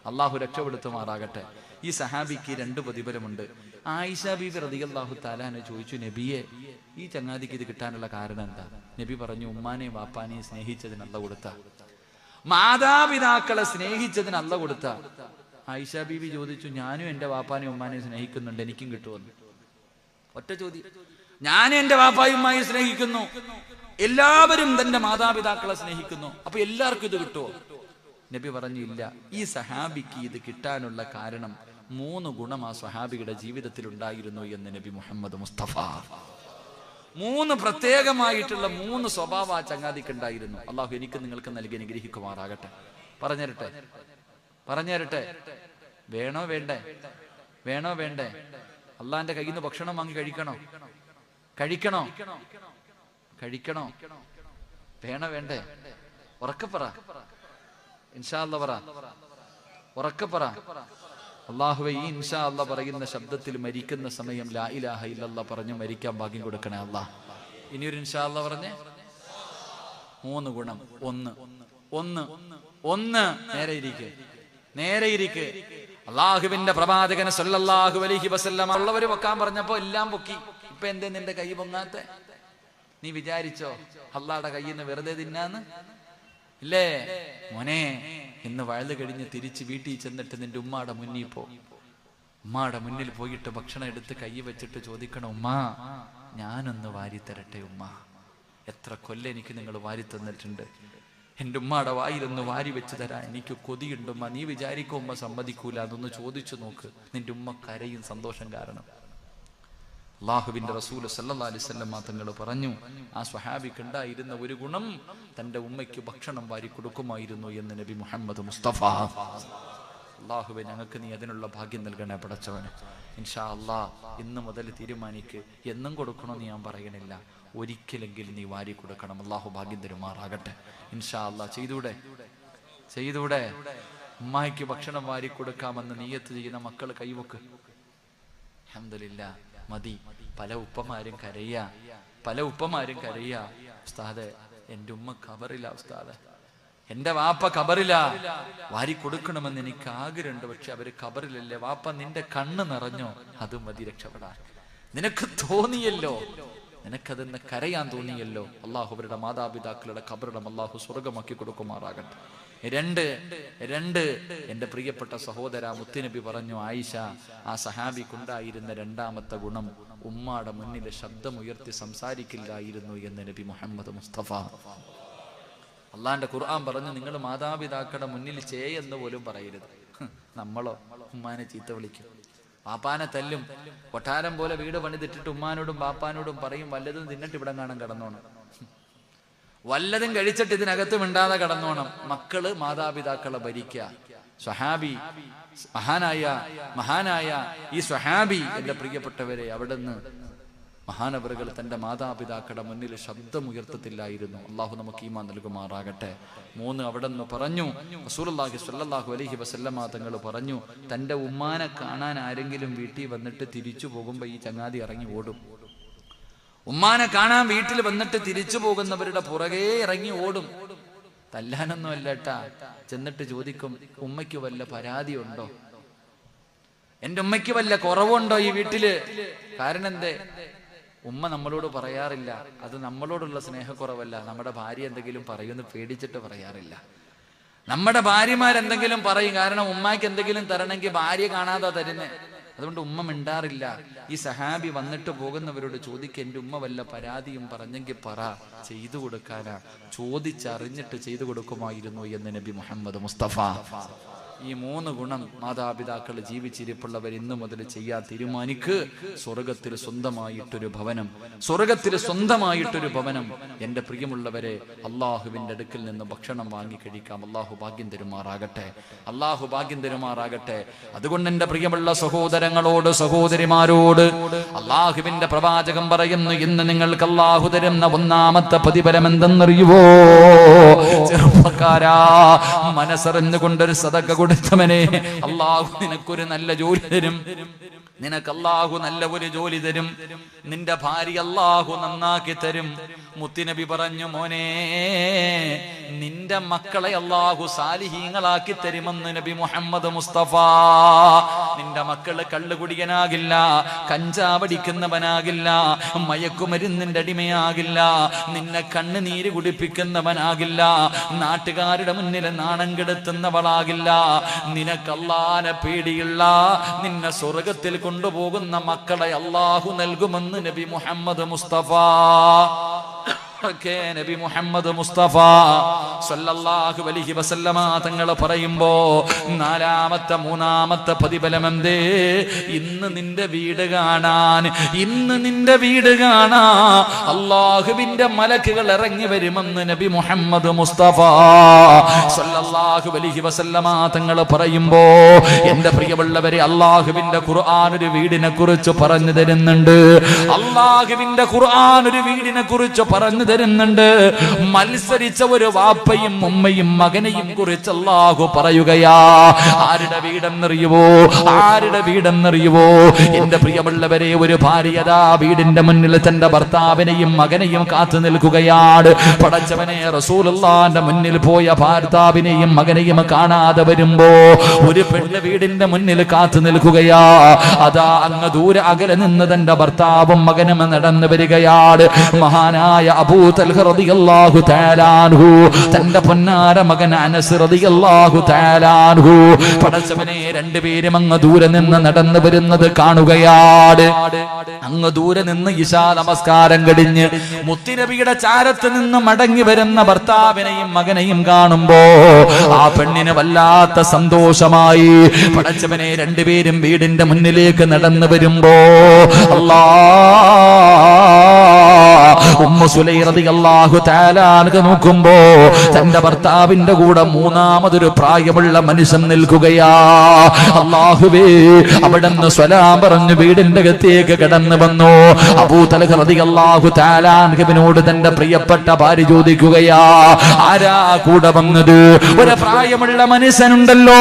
അള്ളാഹു രക്ഷപ്പെടുത്തുമാറാകട്ടെ. ഈ സഹാബിക്ക് 2 പ്രതിഫലമുണ്ട്. ആയിഷ ബീബി റളിയല്ലാഹു തആല ചോദിച്ചു, നബിയെ, ഈ ചങ്ങാതിക്ക് ഇത് കിട്ടാനുള്ള കാരണം എന്താ? നബി പറഞ്ഞു, ഉമ്മാനെയും വാപ്പാനെയും സ്നേഹിച്ചതിന് അല്ലാഹു കൊടുത്ത, മാതാപിതാക്കളെ സ്നേഹിച്ചതിന് അല്ലാഹു കൊടുത്ത. ആയിഷ ബീബി ചോദിച്ചു, ഞാനും എന്റെ വാപ്പാനെയും ഉമ്മാനെയും സ്നേഹിക്കുന്നുണ്ട്, എനിക്കും കിട്ടുമെന്ന്. ഒറ്റ ചോദ്യം. ഞാനും എന്റെ വാപ്പായും ഉമ്മായും സ്നേഹിക്കുന്നു, എല്ലാവരും തന്റെ മാതാപിതാക്കളെ സ്നേഹിക്കുന്നു, അപ്പൊ എല്ലാവർക്കും ഇത് കിട്ടുമോ? നബി പറഞ്ഞു, ഇല്ല. ഈ സഹാബിക്ക് ഇത് കിട്ടാനുള്ള കാരണം 3 ഗുണം ആ സഹാബിയുടെ ജീവിതത്തിൽ ഉണ്ടായിരുന്നു എന്ന് നബി മുഹമ്മദ് മുസ്തഫ. 3 പ്രത്യേകമായിട്ടുള്ള 3 സ്വഭാവ ആ ചങ്ങാതിക്ക് ഉണ്ടായിരുന്നു. അള്ളാഹു എനിക്ക് നിങ്ങൾക്ക് നൽകി അനുഗ്രഹിക്കുമാറാകട്ടെ. പറഞ്ഞുതരട്ടെ. വേണോ വേണ്ടേ? അള്ളാന്റെ കയ്യിൽ നിന്ന് ഭക്ഷണം വാങ്ങി കഴിക്കണോ? വേണോ വേണ്ടേ? ഉറക്കപ്പറ, ഇൻഷാ അല്ലാഹ് പറ, ഉറക്കപ്പറ. അള്ളാഹുവേ, ഈ ഇൻഷാ അല്ലാഹ് പറയുന്ന ശബ്ദത്തിൽ മരിക്കുന്ന സമയം ലാ ഇലാഹ ഇല്ലല്ലാഹ് പറഞ്ഞു മരിക്കാൻ ഭാഗ്യം കൊടുക്കണേ അല്ലാഹ്. ഇനിയൊരു ഇൻഷാ അല്ലാഹ് പറഞ്ഞേ. 3 ഗുണം. ഒന്ന് നേരെ ഇരിക്ക്. അള്ളാഹുവിന്റെ പ്രവാചകൻ സല്ലല്ലാഹു അലൈഹി വസല്ലം ഉള്ളവര് പൊക്കാൻ പറഞ്ഞപ്പോ എല്ലാം പൊക്കി. ഇപ്പൊ എന്തേ നിന്റെ കൈ പൊങ്ങാത്തെ? നീ വിചാരിച്ചോ അള്ളാഹുടെ കയ്യിൽ നിന്ന് വെറുതെ തിന്നാന്ന്? ഇല്ലേ മോനെ, ഇന്ന് വയല് കഴിഞ്ഞ് തിരിച്ച് വീട്ടിൽ ചെന്നിട്ട് നിന്റെ ഉമ്മാടെ മുന്നിൽ പോയിട്ട് ഭക്ഷണം എടുത്ത് കൈ വെച്ചിട്ട് ചോദിക്കണം, ഉമ്മാ, ഞാനൊന്ന് വാരിത്തരട്ടെ ഉമ്മ. എത്ര കൊല്ലം എനിക്ക് നിങ്ങൾ വാരി തന്നിട്ടുണ്ട്, എൻ്റെ ഉമ്മാടെ വായിലൊന്ന് വാരി വെച്ച് തരാൻ എനിക്ക് കൊതിയുണ്ടുമ്മ. നീ വിചാരിക്കും ഉമ്മ സമ്മതിക്കൂല, അതൊന്ന് ചോദിച്ചു നോക്ക്. നിന്റെ ഉമ്മ കരയും സന്തോഷം കാരണം. അള്ളാഹുവിന്റെ റസൂൽ സല്ലല്ലാഹു അലൈഹി വസല്ലം തങ്ങൾ പറഞ്ഞു, ആ സ്വഹാബിക്ക് ഉണ്ടായിരുന്ന ഒരു ഗുണം, തന്റെ ഉമ്മയ്ക്ക് ഭക്ഷണം വാരി കൊടുക്കുമായിരുന്നു എന്ന് നബി മുഹമ്മദ് മുസ്തഫ. അള്ളാഹുവെ, ഞങ്ങൾക്ക് നീ അതിനുള്ള ഭാഗ്യം നൽകണേ പടച്ചവന്. ഇൻഷാ അല്ലാഹ് ഇന്ന് മുതൽ തീരുമാനിക്ക്. എന്നും കൊടുക്കണമെന്ന് ഞാൻ പറയണില്ല, ഒരിക്കലെങ്കിലും നീ വാരി കൊടുക്കണം. അള്ളാഹു ഭാഗ്യം തരുമാറാകട്ടെ. ഇൻഷാ അല്ലാഹ് ചെയ്തൂടെ? ഉമ്മായിക്ക് ഭക്ഷണം വാരി കൊടുക്കാമെന്ന് നിയ്യത്ത് ചെയ്യുന്ന മക്കൾ കൈവക്ക്. അൽഹംദുലില്ലാഹ്, മതി. പല ഉപ്പമാരും കരയാ, ഉസ്താദെ, എൻ്റെ ഉമ്മ ഖബറില, ഉസ്താദെ, എൻ്റെ വാപ്പ ഖബറില, വാരി കൊടുക്കണമെന്ന് എനിക്ക് ആഗ്രഹമുണ്ട്, പക്ഷെ അവര് ഖബറിലല്ലേ. വാപ്പ, നിന്റെ കണ്ണ് നിറഞ്ഞോ? അത് മതി രക്ഷപ്പെടാൻ. നിനക്ക് തോന്നിയല്ലോ, നിനക്കതെന്ന് കരയാൻ തോന്നിയല്ലോ. അള്ളാഹു അവരുടെ മാതാപിതാക്കളുടെ ഖബറിടം അള്ളാഹു സ്വർഗമാക്കി കൊടുക്കുമാറാകട്ടെ. 2 എൻ്റെ പ്രിയപ്പെട്ട സഹോദര, മുത്തുനബി പറഞ്ഞു, ആയിഷ, ആ സഹാബിക്കുണ്ടായിരുന്ന 2ാമത്തെ ഗുണം, ഉമ്മാടെ മുന്നിൽ ശബ്ദമുയർത്തി സംസാരിക്കില്ലായിരുന്നു എന്ന് നബി മുഹമ്മദ് മുസ്തഫ. അള്ളാന്റെ ഖുർആൻ പറഞ്ഞു, നിങ്ങൾ മാതാപിതാക്കളുടെ മുന്നിൽ എന്ന് പോലും പറയരുത്. നമ്മളോ ഉമ്മാനെ ചീത്ത വിളിക്കും, പാപ്പാനെ തല്ലും, കൊട്ടാരം പോലെ വീട് പണിതിട്ടിട്ട് ഉമ്മാനോടും പാപ്പാനോടും പറയും, വല്ലതും തിന്നിട്ട് ഇവിടെ കാണാൻ കിടന്നോണം. വല്ലതും കഴിച്ചിട്ട് ഇതിനകത്ത് മിണ്ടാതെ കടന്നോണം. മക്കള് മാതാപിതാക്കളെ ഭരിക്കുക. സ്വഹാബി മഹാനായ ഈ സ്വഹാബി, എന്റെ പ്രിയപ്പെട്ടവരെ, അവിടുന്ന് മഹാനവറുകൾ തന്റെ മാതാപിതാക്കളുടെ മുന്നിൽ ശബ്ദമുയർത്തത്തില്ലായിരുന്നു. അള്ളാഹു നമുക്ക് ഈമാൻ നൽകുമാറാകട്ടെ. 3 അവിടെ നിന്ന് പറഞ്ഞു. റസൂലുള്ളാഹി സ്വല്ലല്ലാഹു അലൈഹി വസല്ലമ തങ്ങൾ പറഞ്ഞു, തന്റെ ഉമ്മാനെ കാണാൻ ആരെങ്കിലും വീട്ടിൽ വന്നിട്ട് തിരിച്ചു പോകുമ്പോ ഈ ചങ്ങാതി ഇറങ്ങി ഓടും. ഉമ്മാനെ കാണാൻ വീട്ടിൽ വന്നിട്ട് തിരിച്ചു പോകുന്നവരുടെ പുറകെ ഇറങ്ങി ഓടും. തല്ലാനൊന്നും അല്ലട്ടാ. ചെന്നിട്ട് ചോദിക്കും, ഉമ്മയ്ക്ക് വല്ല പരാതിയുണ്ടോ? എന്റെ ഉമ്മയ്ക്ക് വല്ല കുറവുണ്ടോ ഈ വീട്ടില്? കാരണം എന്തേ? ഉമ്മ നമ്മളോട് പറയാറില്ല. അത് നമ്മളോടുള്ള സ്നേഹക്കുറവല്ല, നമ്മുടെ ഭാര്യ എന്തെങ്കിലും പറയുമെന്ന് പേടിച്ചിട്ട് പറയാറില്ല. നമ്മുടെ ഭാര്യമാരെന്തെങ്കിലും പറയും. കാരണം ഉമ്മയ്ക്ക് എന്തെങ്കിലും തരണമെങ്കിൽ ഭാര്യ കാണാതെ തരുന്നേ. അതുകൊണ്ട് ഉമ്മ മിണ്ടാറില്ല. ഈ സഹാബി വന്നിട്ട് പോകുന്നവരോട് ചോദിക്കുക, എന്റെ ഉമ്മ വല്ല പരാതിയും പറഞ്ഞെങ്കിൽ പറ, ചെയ്തു കൊടുക്കാനാ. ചോദിച്ചറിഞ്ഞിട്ട് ചെയ്തു കൊടുക്കുമായിരുന്നു എന്ന് നബി മുഹമ്മദ് മുസ്തഫ. ഈ 3 ഗുണം മാതാപിതാക്കൾ ജീവിച്ചിരിപ്പുള്ളവർ ഇന്നു മുതൽ ചെയ്യാൻ തീരുമാനിക്ക്. സ്വർഗത്തിൽ സ്വന്തമായിട്ടൊരു ഭവനം, സ്വർഗത്തിൽ സ്വന്തമായിട്ടൊരു ഭവനം. എന്റെ പ്രിയമുള്ളവരെ, അള്ളാഹുവിന്റെ അടുക്കൽ നിന്ന് ഭക്ഷണം വാങ്ങി കഴിക്കാം. അള്ളാഹു ഭാഗ്യം തരുമാറാകട്ടെ. അള്ളാഹു ഭാഗ്യം തരുമാറാകട്ടെ. അതുകൊണ്ട് എന്റെ പ്രിയമുള്ള സഹോദരങ്ങളോട്, സഹോദരിമാരോട് അള്ളാഹുവിന്റെ പ്രവാചകം പറയുന്നു, ഇന്ന് നിങ്ങൾക്ക് അള്ളാഹു തരുന്ന 1ാമത്തെ പ്രതിഫലം എന്തെന്നറിയുവോ? ചെറുപ്പക്കാരാ, മനസ്സറിഞ്ഞുകൊണ്ടൊരു സദഖ കൊടുത്തവനെ അള്ളാഹു നിനക്കൊരു നല്ല ജോലി തരും. നിനക്ക് അള്ളാഹു നല്ല ഒരു ജോലി തരും. നിന്റെ ഭാര്യ അള്ളാഹു നന്നാക്കി തരും. മുത്തുനബി പറഞ്ഞു, മോനെ, നിന്റെ മക്കളെ അള്ളാഹു സാലിഹീങ്ങളാക്കി തരുമെന്ന് നബി മുഹമ്മദ് മുസ്തഫ. നിന്റെ മക്കള് കള്ളുകുടിയനാകില്ല, കഞ്ചാവടിക്കുന്നവനാകില്ല, മയക്കുമരുന്നിന്റെ അടിമയാകില്ല, നിന്നെ കണ്ണുനീര് കുടിപ്പിക്കുന്നവനാകില്ല, നാട്ടുകാരുടെ മുന്നിൽ നാണം കെടുത്തുന്നവളാകില്ല. നിനക്ക് അള്ളാനെ പേടിയുള്ള, നിന്നെ സ്വർഗത്തിൽ കൊണ്ടുപോകുന്ന മക്കളെ അള്ളാഹു നൽകുമെന്ന് നബി മുഹമ്മദ് മുസ്തഫ. നബി മുഹമ്മദ് മുസ്തഫ സല്ലല്ലാഹു അലൈഹി വസല്ലമ തങ്ങൾ പറയുമ്പോ 3ാമത്തെ പ്രതിഫലം എന്തേ? ഇന്ന് നിന്റെ വീട് കാണാൻ, ഇന്ന് നിന്റെ വീട് കാണാ അള്ളാഹുവിന്റെ മലക്കുകൾ ഇറങ്ങി വരുമെന്ന് നബി മുഹമ്മദ് മുസ്തഫ സല്ലല്ലാഹു അലൈഹി വസല്ലമ തങ്ങൾ പറയുമ്പോ, എന്റെ പ്രിയമുള്ളവരെ, അള്ളാഹുവിന്റെ ഖുർആൻ ഒരു വീടിനെ കുറിച്ച് പറഞ്ഞു തരുന്നുണ്ട്. അള്ളാഹുവിന്റെ ഖുർആൻ ഒരു വീടിനെ കുറിച്ച് പറഞ്ഞു തരുന്നുണ്ട്. മത്സരിച്ച ഒരു വാപ്പയും ഉമ്മയും മകനെയും കുറിച്ച് അല്ലാഹു പറയുകയാ. ആരുടെ വീടെന്നറിയുവോ? ആരുടെ വീടെന്നറിയുവോ? എന്റെ പ്രിയമുള്ളവരെ, ഒരു ഭാര്യതാ വീടിന്റെ മുന്നിൽ തന്റെ ഭർത്താവിനെയും മകനെയും കാത്തു നിൽക്കുകയാണ്. പടച്ചവനെ, റസൂലുള്ളാഹിന്റെ മുന്നിൽ പോയ ഭർത്താവിനെയും മകനെയും കാണാതെ വരുമ്പോ ഒരു പെണ്ണ് വീടിന്റെ മുന്നിൽ കാത്തു നിൽക്കുകയാ. അതാ അങ്ങ് ദൂരെ അകലെ നിന്ന് തന്റെ ഭർത്താവും മകനും നടന്നു വരികയാണ്. മഹാനായ അബൂ തൽഹ റളിയല്ലാഹു തആല അൻഹു തന്റെ പൊന്നാര മകൻ അനസ് റളിയല്ലാഹു തആല അൻഹു, പടച്ചവനെ, രണ്ടുപേരും അങ്ങ് ദൂരെ നിന്ന് നടന്നു വരുന്നത് കാണുകയാണ്. അങ്ങ് ദൂരെ നിന്ന് ഇശാ നമസ്കാരം കഴിഞ്ഞ് മുത്തുനബിയുടെ ചാരത്ത് നിന്ന് മടങ്ങി വരുന്ന ഭർത്താവിനെയും മകനെയും കാണുമ്പോ ആ പെണ്ണിന് വല്ലാത്ത സന്തോഷമായി. പടച്ചവനെ, രണ്ടുപേരും വീടിന്റെ മുന്നിലേക്ക് നടന്നു വരുമ്പോ ഉമ്മു സുലൈ റളിയല്ലാഹു തആല അൻഹ നോക്കുമ്പോ തന്റെ ഭർത്താവിന്റെ കൂടെ 3ാമതൊരു പ്രായമുള്ള മനുഷ്യൻ നിൽക്കുകയാ. അല്ലാഹുവേ, അവിടുന്ന് സ്വലാം പറഞ്ഞു വീടിന്റെ അകത്തേക്ക് കടന്നു വന്നു. അബൂ തൽഹ റളിയല്ലാഹു തആല അൻഹുവിനോട് തന്റെ പ്രിയപ്പെട്ട ഭാര്യ ചോദിക്കുകയാ, ആരാ കൂടെ വന്നത്? ഒരു പ്രായമുള്ള മനുഷ്യനുണ്ടല്ലോ.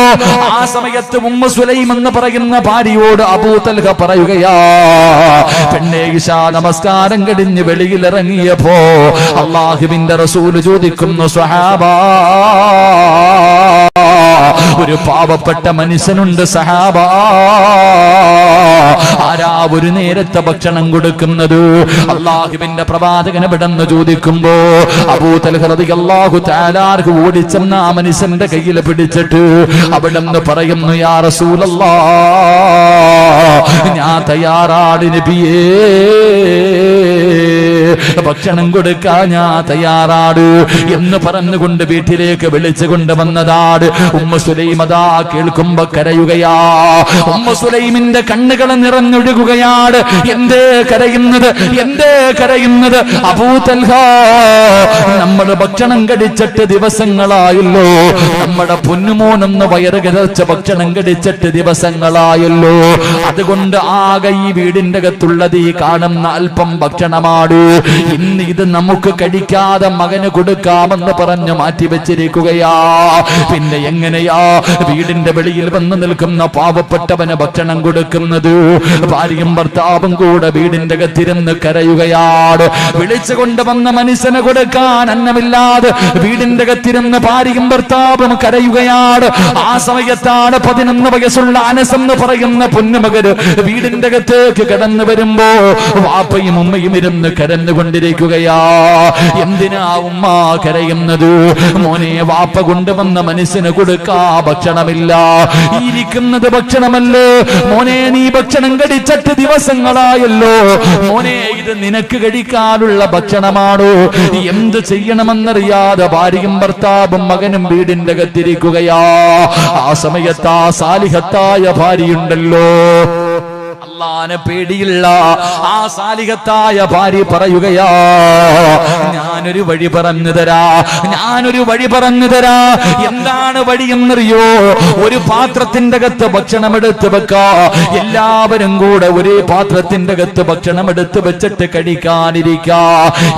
ആ സമയത്ത് ഉമ്മു സുലൈം എന്ന് പറയുന്ന ഭാര്യയോട് അബൂ തൽഹ പറയുകയാ, പെണ്ണേ, ഇശാ നമസ്കാരം കഴിഞ്ഞ് വെളിയിൽ ഇറങ്ങിയപ്പോ അല്ലാഹുവിന്റെ റസൂൽ ചോദിക്കുന്നു, സ്വഹാബാ, ഒരു പാവപ്പെട്ട മനുഷ്യനുണ്ട് സഹാബാ, ആരാ ഒരു നേരത്തെ ഭക്ഷണം കൊടുക്കുന്നത്? അല്ലാഹുവിന്റെ പ്രവാചകനെ വിടന്ന് ചോദിക്കുമ്പോ അബൂ തൽഹ റളിയല്ലാഹു തആല അൻഹു ഓടിച്ചെന്ന ആ മനുഷ്യന്റെ കയ്യിൽ പിടിച്ചിട്ട് അവിടെന്ന് പറയുന്നു, യാ റസൂലല്ലാഹ്, ഞാൻ തയ്യാറാണ് നബിയേ. ഭക്ഷണം കൊടുക്കാൻ ഞാൻ തയ്യാറാണ് എന്ന് പറഞ്ഞുകൊണ്ട് വീട്ടിലേക്ക് വിളിച്ചു കൊണ്ടുവന്നതാണ്. ഉമ്മ സുലൈം അതാ കേൾക്കുമ്പോ കരയുകയാ. ഉമ്മ സുലൈമിന്റെ കണ്ണുകൾ നിറഞ്ഞൊഴുകുകയാണ്. എന്തേ കരയുന്നത്? എന്തേ കരയുന്നത്? അബൂ തൽഹ, നമ്മൾ ഭക്ഷണം കഴിച്ചിട്ട് ദിവസങ്ങളായല്ലോ. നമ്മുടെ പൊന്നുമോനൊന്ന് വയറ് കിടച്ച ഭക്ഷണം കഴിച്ചിട്ട് ദിവസങ്ങളായല്ലോ. അതുകൊണ്ട് ആകെ ഈ വീടിന്റെ അകത്തുള്ളത് ഈ കാണുന്ന അല്പം ഭക്ഷണമാണ്. ഇന്ന് ഇത് നമുക്ക് കഴിക്കാതെ മകന് കൊടുക്കാമെന്ന് പറഞ്ഞു മാറ്റിവെച്ചിരിക്കുകയാ. പിന്നെ എങ്ങനെയാ വീടിന്റെ വെളിയിൽ വന്ന് നിൽക്കുന്ന പാവപ്പെട്ടവന് ഭക്ഷണം കൊടുക്കുന്നത്? ഭാര്യയും ഭർത്താവും കൂടെ വീടിന്റെ അകത്തിരുന്ന് കരയുകയാണ്. വിളിച്ചു കൊണ്ടുവന്ന മനുഷ്യന് കൊടുക്കാൻ അന്നമില്ലാതെ വീടിന്റെ അകത്തിരുന്ന് ഭാര്യയും ഭർത്താവും കരയുകയാണ്. ആ സമയത്താണ് 11 വയസ്സുള്ള അനസ് എന്ന് പറയുന്ന പൊന്നുമകന് വീടിന്റെ അകത്തേക്ക് കടന്നു വരുമ്പോ വാപ്പയും ഉമ്മയും ഇരുന്ന് കരഞ്ഞുകൊണ്ടിരിക്കുകയാ. എന്തിനാ ഉമ്മ കരയുന്നത്? മോനെ, വാപ്പ കൊണ്ടുവന്ന മനുഷ്യന് കൊടുക്കാ ഭക്ഷണമില്ല. ഇരിക്കുന്നത് ഭക്ഷണമല്ലേ മോനെ? നീ ഭക്ഷണം കഴിച്ചിട്ട് ദിവസങ്ങളായല്ലോ മോനെ. ഇത് നിനക്ക് കഴിക്കാനുള്ള ഭക്ഷണമാണോ? എന്ത് ചെയ്യണമെന്നറിയാതെ ഭാര്യയും ഭർത്താവും മകനും വീടിന്റെ അകത്തിരിക്കുകയാ. ആ സമയത്ത് ആ സാലിഹത്തായ ഭാര്യയുണ്ടല്ലോ, അല്ലാഹുവിനെ പേടിയുള്ള ആ സാലിഹത്തായ ഭാര്യ പറയുകയാ, ഞാനൊരു വഴി പറഞ്ഞു തരാ, ഞാനൊരു വഴി പറഞ്ഞു തരാ. എന്താണ് വഴി എന്നറിയോ? ഒരു പാത്രത്തിന്റെ അകത്ത് ഭക്ഷണം എടുത്ത് വെക്കാ. എല്ലാവരും കൂടെ ഒരേ പാത്രത്തിന്റെ അകത്ത് ഭക്ഷണം എടുത്ത് വെച്ചിട്ട് കഴിക്കാനിരിക്കാ.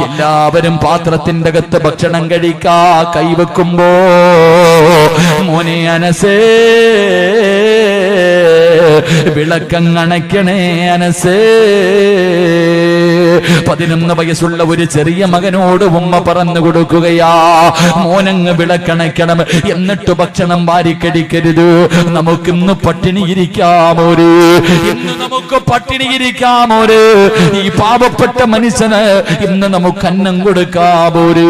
എല്ലാവരും പാത്രത്തിന്റെ അകത്ത് ഭക്ഷണം കഴിക്കാ. കൈവെക്കുമ്പോ മോനെ അനസേ, വിളക്കങ്ങണയ്ക്കണേ അനസേ. 11 വയസ്സുള്ള ഒരു ചെറിയ മകനോട് ഉമ്മ പറഞ്ഞു കൊടുക്കുകയാ, മോനങ്ങ് വിളക്കണയ്ക്കണം, എന്നിട്ട് ഭക്ഷണം വാരിക്കടിക്കരുത്. നമുക്കിന്ന് പട്ടിണി ഇരിക്കാമോര്, ഇന്ന് നമുക്ക് പട്ടിണി ഇരിക്കാമോര്. ഈ പാവപ്പെട്ട മനുഷ്യന് ഇന്ന് നമുക്ക് അന്നം കൊടുക്കാമോര്.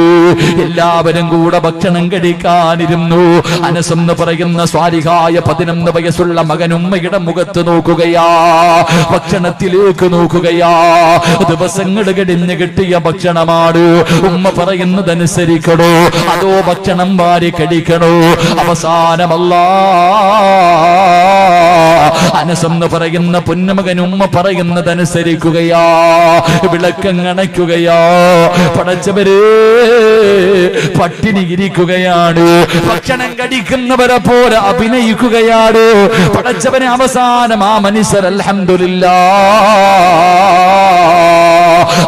എല്ലാവരും കൂടെ ഭക്ഷണം കഴിക്കാനിരുന്നു. അനസ് എന്ന് പറയുന്ന സ്വാലിഹായ 11 വയസ്സുള്ള മകൻ ഉമ്മയുടെ മുഖത്ത് നോക്കുകയാ, ഭക്ഷണത്തിലേക്ക് നോക്കുകയാ. ദിവസങ്ങൾ കഴിഞ്ഞ് കിട്ടിയ ഭക്ഷണമാണ്. ഉമ്മ പറയുന്നതനുസരിക്കണോ അതോ ഭക്ഷണം വാരി കഴിക്കണോ? അവസാനമല്ല അനസ് എന്ന് പറയുന്ന പൊന്നുമകൻ ഉമ്മ പറയുന്നതനുസരിക്കുകയാ, വിളക്കങ്ങണയ്ക്കുകയാ. പടച്ചവരെ, പട്ടിണി ഇരിക്കുകയാണ്, ഭക്ഷണം കഴിക്കുന്നവരെ പോലെ അഭിനയിക്കുകയാണ്. പടച്ചവനെ, അവസാനം ആ മനുഷ്യർ അൽഹംദുലില്ലാഹ്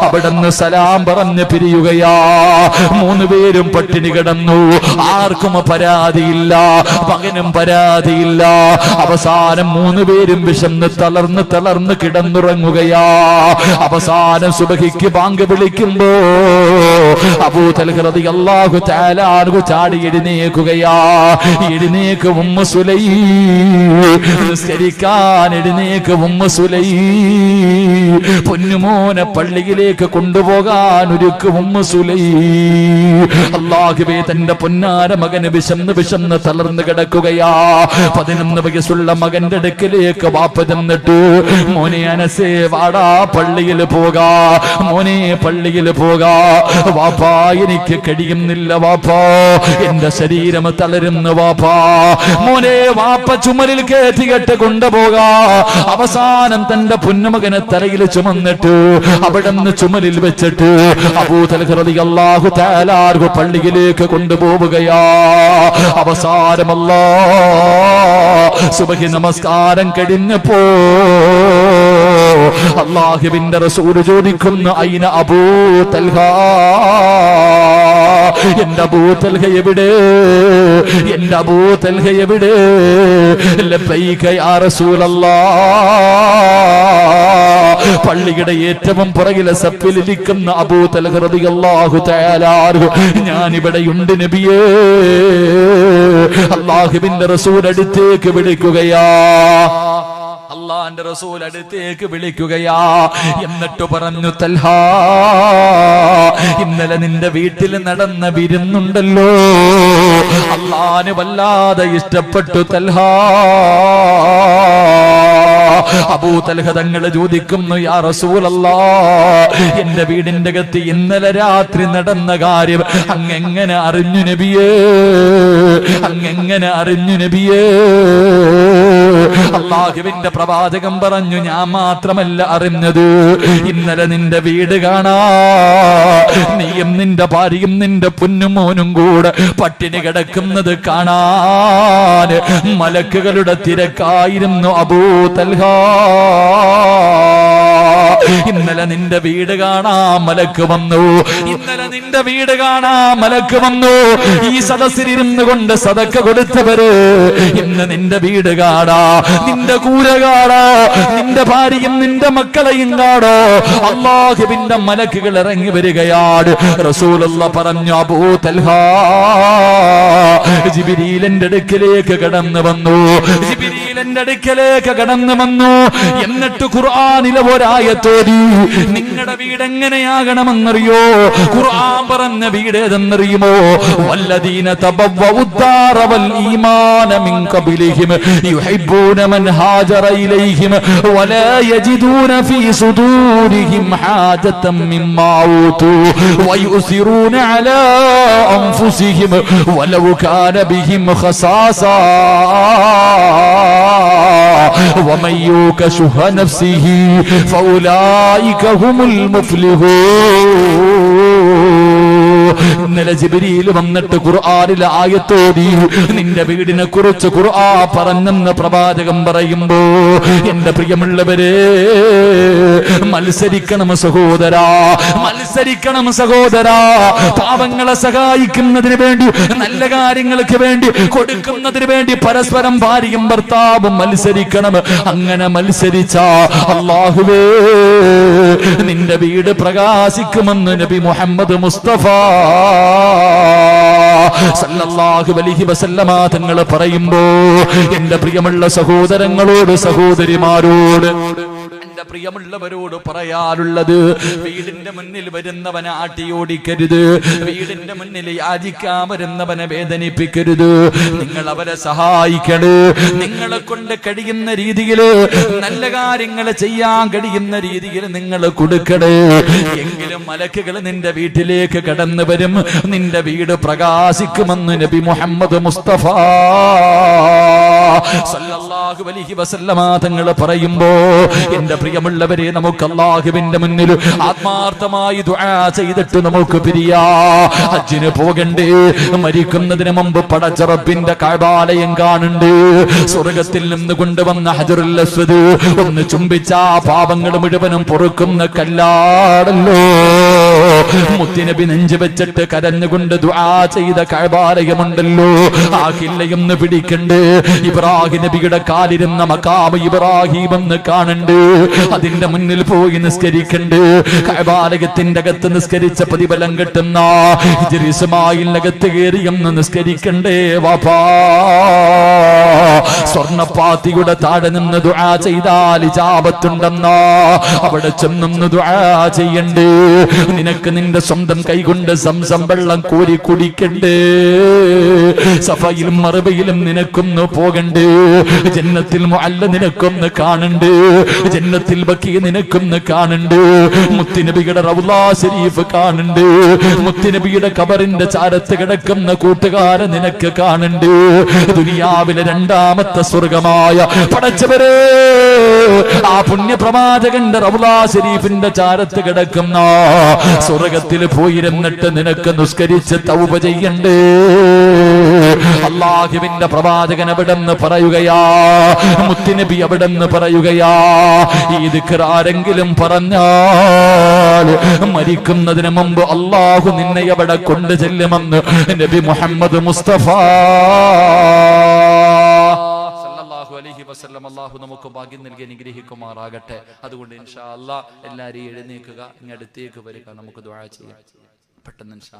അവിടുന്ന് സലാം പറഞ്ഞ് പിരിയുകയാ. 3 പേരും പട്ടിണി കിടന്നു. ആർക്കും പരാതിയില്ല, മകനും പരാതിയില്ല. അവസാനം 3 പേരും വിശന്ന് തളർന്ന് കിടന്നുറങ്ങുകയാ. അവസാനം സുബഹിക്ക് ബാങ്ക് വിളിക്കുമ്പോ അബൂ തൽഹ റളിയല്ലാഹു തആല അൻഹു ചാടി എഴുന്നേൽക്കുകയാ. എഴുന്നേക്ക് ഉമ്മ സുലൈം, നിസ്കരിക്കാൻ എഴുന്നേക്ക് ഉമ്മ സുലൈം. പൊന്നുമോനെ പള്ളിയിലേക്ക് കൊണ്ടുപോകാൻ ഒരുക്ക് ഉമ്മ സുലൈം. അല്ലാഹുവേ, തന്റെ പൊന്നാര മകന് വിശന്ന് തളർന്ന് കിടക്കുകയാ. 11 വയസ്സുള്ള മകന്റെ അടുക്കലേക്ക് വാപ്പ ചെന്നിട്ട്, മോനെ അനസേ, വാടാ പള്ളിയിൽ പോകാ, മോനെ പള്ളിയിൽ പോകാ. വാപ്പാ, എനിക്ക് കഴിയുന്നില്ല വാപ്പാ, എന്റെ ശരീരം തളരുന്നു വാപ്പാ. മോനെ, വാപ്പ ചുമലിൽ കയറ്റികെട്ട് കൊണ്ടുപോകാ. അവസാനം തന്റെ പൊന്നുമകനെ തലയിൽ ചുമന്നിട്ട് അവിടുന്ന് ചുമലിൽ വെച്ചിട്ട് അബൂ തൽഹ റളിയല്ലാഹു തആല അൻഹു പള്ളിയിലേക്ക് കൊണ്ടുപോവുകയാ. അവസാനമല്ലാ സുബ്ഹി നമസ്കാരം കഴിഞ്ഞപ്പോ അല്ലാഹുവിന്റെ റസൂൽ ചോദിക്കുന്നു, ഐന അബൂ തൽഹ, എന്റെ അബൂ തൽഹ എവിടെ? എന്റെ അബൂ തൽഹ എവിടെ? ലബ്ബൈക യാ റസൂലല്ലാഹ്. പള്ളിയുടെ ഏറ്റവും പുറകിലെ സപ്പിലിരിക്കുന്ന അബൂ തൽഹ റളിയല്ലാഹു തആല അൻഹു, ഞാൻ ഇവിടെയുണ്ട് നബിയേ. അല്ലാഹുവിന്റെ റസൂൽ അടുത്തേക്ക് വിളിക്കുകയാ. അല്ലാഹുവിന്റെ റസൂൽ അടുത്തേക്ക് വിളിക്കുകയാ. എന്നിട്ട് പറഞ്ഞു, തൽഹ, ഇന്നലെ നിന്റെ വീട്ടിൽ നടന്ന വിരുന്നുണ്ടല്ലോ, അല്ലാഹുവിന് വല്ലാതെ ഇഷ്ടപ്പെട്ടു തൽഹ. അബൂ തൽഹ തങ്ങൾ ചോദിക്കുന്നു, യാ റസൂലല്ലാഹ്, എന്റെ വീടിന്റെ അകത്ത് ഇന്നലെ രാത്രി നടന്ന കാര്യം അങ്ങെങ്ങനെ അറിഞ്ഞു നബിയേ? അങ്ങെങ്ങനെ അറിഞ്ഞു നബിയേ? അല്ലാഹുവിന്റെ പ്രവാചകൻ പറഞ്ഞു, ഞാൻ മാത്രമല്ല അറിഞ്ഞത്, ഇന്നലെ നിന്റെ വീട് കാണാ നീയും നിന്റെ ഭാര്യയും നിന്റെ പൊന്നുമോനും കൂടെ പട്ടിണി കിടക്കുന്നത് കാണാൻ മലക്കുകളുടെ തിരക്കായിരുന്നു അബൂ തൽഹ. ഇന്നലെ നിന്റെ വീട് കാണാൻ മലക്ക് വന്നു. ഇന്നലെ നിന്റെ വീട് കാണാൻ മലക്ക് വന്നു. ഈ സദസ്സിലിരുന്ന് കൊണ്ട് സദക്ക കൊടുത്തവര് ഇന്ന് നിന്റെ വീട് കാണാ, നിന്റെ കൂര കാണാ, നിന്റെ ഭാര്യയും നിന്റെ മക്കളെയും കാണോ അല്ലാഹുവിന്റെ മലക്കുകൾ ഇറങ്ങി വരികയാണ്. റസൂലുള്ളാഹി പറഞ്ഞു, അബൂ തൽഹ, ജിബ്രീലിന്റെ അടുക്കലേക്ക് കടന്നു വന്നു. ജിബ്രീലിന്റെ അടുക്കലേക്ക് കടന്നു വന്നു. എന്നിട്ട് ഖുർആനിലെ ഒരായത്തോതി, നിങ്ങളുടെ വീട് എങ്ങനെയാകണമെന്നറിയോ? ഖുർആൻ പറഞ്ഞ വീട് ഏതെന്നറിയുമോ? വല്ലദീന തബവ്വഉദ്ദാറ വൽ ഈമാന മിൻ ഖബ്ലിഹിം യുഹിബ്ബൂന മൻ ഹാജറ ഇലൈഹിം വലാ യജിദൂന ഫീ സുദൂരിഹിം ഹാജതൻ മിമ്മാ ഊതു വയുസിറൂന അലാ അൻഫുസിഹിം വലൗ കാന ബിഹിം ഖസാസാ വമൻ യൂക ശുഹ നഫ്സിഹി ഫൗലായിക ഹുമുൽ മുഫ്ലിഹൂൻ. ഇന്നലെ ജിബ്രീൽ വന്നിട്ട് ഖുർആനിലെ ആയത്തോതി നിന്റെ വീടിനെ കുറിച്ച് ഖുർആൻ പറഞ്ഞെന്ന് പ്രവാചകൻ പറയുമ്പോ, എന്റെ പ്രിയമുള്ളവരെ, മത്സരിക്കണം സഹോദരാ, മത്സരിക്കണം സഹോദരാ. പാവങ്ങളെ സഹായിക്കുന്നതിന് വേണ്ടി, നല്ല കാര്യങ്ങൾക്ക് വേണ്ടി, കൊടുക്കുന്നതിന് വേണ്ടി പരസ്പരം ഭാര്യയും ഭർത്താവും മത്സരിക്കണം. അങ്ങനെ മത്സരിച്ച അല്ലാഹുവേ, നിന്റെ വീട് പ്രകാശിക്കുമെന്ന് നബി മുഹമ്മദ് മുസ്തഫ സല്ലല്ലാഹു അലൈഹി വസല്ലമ തങ്ങൾ പറയുമ്പോ, എന്റെ പ്രിയമുള്ള സഹോദരങ്ങളോട്, സഹോദരിമാരോട്, എന്റെ പ്രിയമുള്ളവരോട് പറയാറുള്ളത്, വീടിന്റെ മുന്നിൽ വരുന്നവനെ ആട്ടിയോടിക്കരുത്. വീടിന്റെ മുന്നിൽ യാചിക്കാൻ വരുന്നവനെ വേദനിപ്പിക്കരുത്. നിങ്ങൾ അവരെ സഹായിക്കണേ. നിങ്ങളെ കൊണ്ട് കഴിയുന്ന രീതിയിൽ, നല്ല കാര്യങ്ങൾ ചെയ്യാൻ കഴിയുന്ന രീതിയിൽ നിങ്ങൾ കൊടുക്കണേ. എങ്കിലും മലക്കുകൾ നിന്റെ വീട്ടിലേക്ക് കടന്നു വരും, നിന്റെ വീട് പ്രകാശിക്കുമെന്ന് നബി മുഹമ്മദ് മുസ്തഫ സല്ലല്ലാഹു അലൈഹി വസല്ലമ തങ്ങൾ പറയുമ്പോ, എന്റെ പ്രിയമുള്ളവരെ, നമുക്ക് അല്ലാഹുവിന്റെ മുന്നിൽ ആത്മാർത്ഥമായി ദുആ ചെയ്തിട്ട് നമുക്ക് പിരിയാ. ഹജ്ജിന് പോകണ്ടേ? മരിക്കുന്നതിന് മുമ്പ് പടച്ച റബ്ബിന്റെ കഅബാലയം കാണണ്ടേ? സ്വർഗ്ഗത്തിൽ നിന്ന് കൊണ്ടുവന്ന ഹജറുൽ അസ്വദ് ഒന്ന് ചുംബിച്ച പാപങ്ങൾ മുഴുവനും പൊറുക്കുന്ന കല്ലാടല്ലോ. മുത്തുനബി നെഞ്ചു വെച്ചിട്ട് കരഞ്ഞുകൊണ്ട് ദുആ ചെയ്ത കഅബാലയമുണ്ടല്ലോ, ആ കില്ലയൊന്ന് പിടിക്കണ്ടേ? ഇബ്രാഹിം നബിയുടെ കാലിരുന്ന മഖാം ഇബ്രാഹിം എന്ന് കാണണ്ടേ? അതിന്റെ മുന്നിൽ പോയി നിസ്കരിക്കണ്ടേ? കഅബാലയത്തിന്റെ അകത്ത് നിസ്കരിച്ച പ്രതിഫലം കിട്ടുന്ന ഹിജ്ർ ഇസ്മായിലിനകത്ത് കയറിയെന്ന് നിസ്കരിക്കണ്ടേ? വാപ്പാ, സ്വർണ്ണപ്പാത്തിയുടെ താഴെ നിന്ന് ദുആ ചെയ്താൽ ഇജാബത്തുണ്ടെന്നാ, അവിടെ ചെന്നൊന്ന് ദുആ ചെയ്യണ്ടേ? നിനക്ക് നിന്റെ സ്വന്തം കൈകൊണ്ട് സംസം വെള്ളം കോരി കുടിക്കണ്ടേ? സഫയിലും മറുബയിലും നിനക്കൊന്ന് പോകണ്ടേ? ജന്നത്തിൽ മുഅല്ല നിനക്കൊന്ന് കാണണ്ടേ? ജന്നത്തിൽ ബഖിയ നിനക്കൊന്ന് കാണണ്ടേ? മുത്തുനബിയുടെ റൗള ശരീഫ് കാണണ്ടേ? മുത്തുനബിയുടെ ഖബറിന്റെ ചാരത്ത് കിടക്കുന്ന കൂട്ടുകാരെ നിനക്ക് കാണണ്ടേ? ദുനിയാവിലെ രണ്ടാമത്തെ സ്വർഗമായ പടച്ചവരെ, ആ പുണ്യപ്രവാചകന്റെ റൗള ശരീഫിന്റെ ചാരത്ത് കിടക്കുന്ന സ്വർഗത്തിൽ പോയിരുന്നിട്ട് നിനക്ക് നിസ്കരിച്ച് തൗബ ചെയ്യണ്ടേ? അല്ലാഹുവിന്റെ പ്രവാചകൻ അവിടെന്ന് പറയുകയാ, മുത്തുനബി അവിടെന്ന് പറയുകയാ, ഈ ദിക്ർ ആരെങ്കിലും പറഞ്ഞാൽ മരിക്കുന്നതിന് മുമ്പ് അല്ലാഹു നിന്നെ അവിടെ കൊണ്ടു ചെല്ലുമെന്ന് നബി മുഹമ്മദ് മുസ്തഫ സല്ലല്ലാഹു അലൈഹി വസല്ലം. അല്ലാഹു നമുക്ക് ഭാഗ്യം നൽകി അനുഗ്രഹിക്കുമാറാകട്ടെ. അതുകൊണ്ട് ഇൻഷാ അല്ലാഹ് എല്ലാവരും എഴുന്നേൽക്കുക, ഇങ്ങടുത്തേക്ക് വരിക, നമുക്ക് ദുആ ചെയ്യാം പെട്ടെന്ന് ഇൻഷാ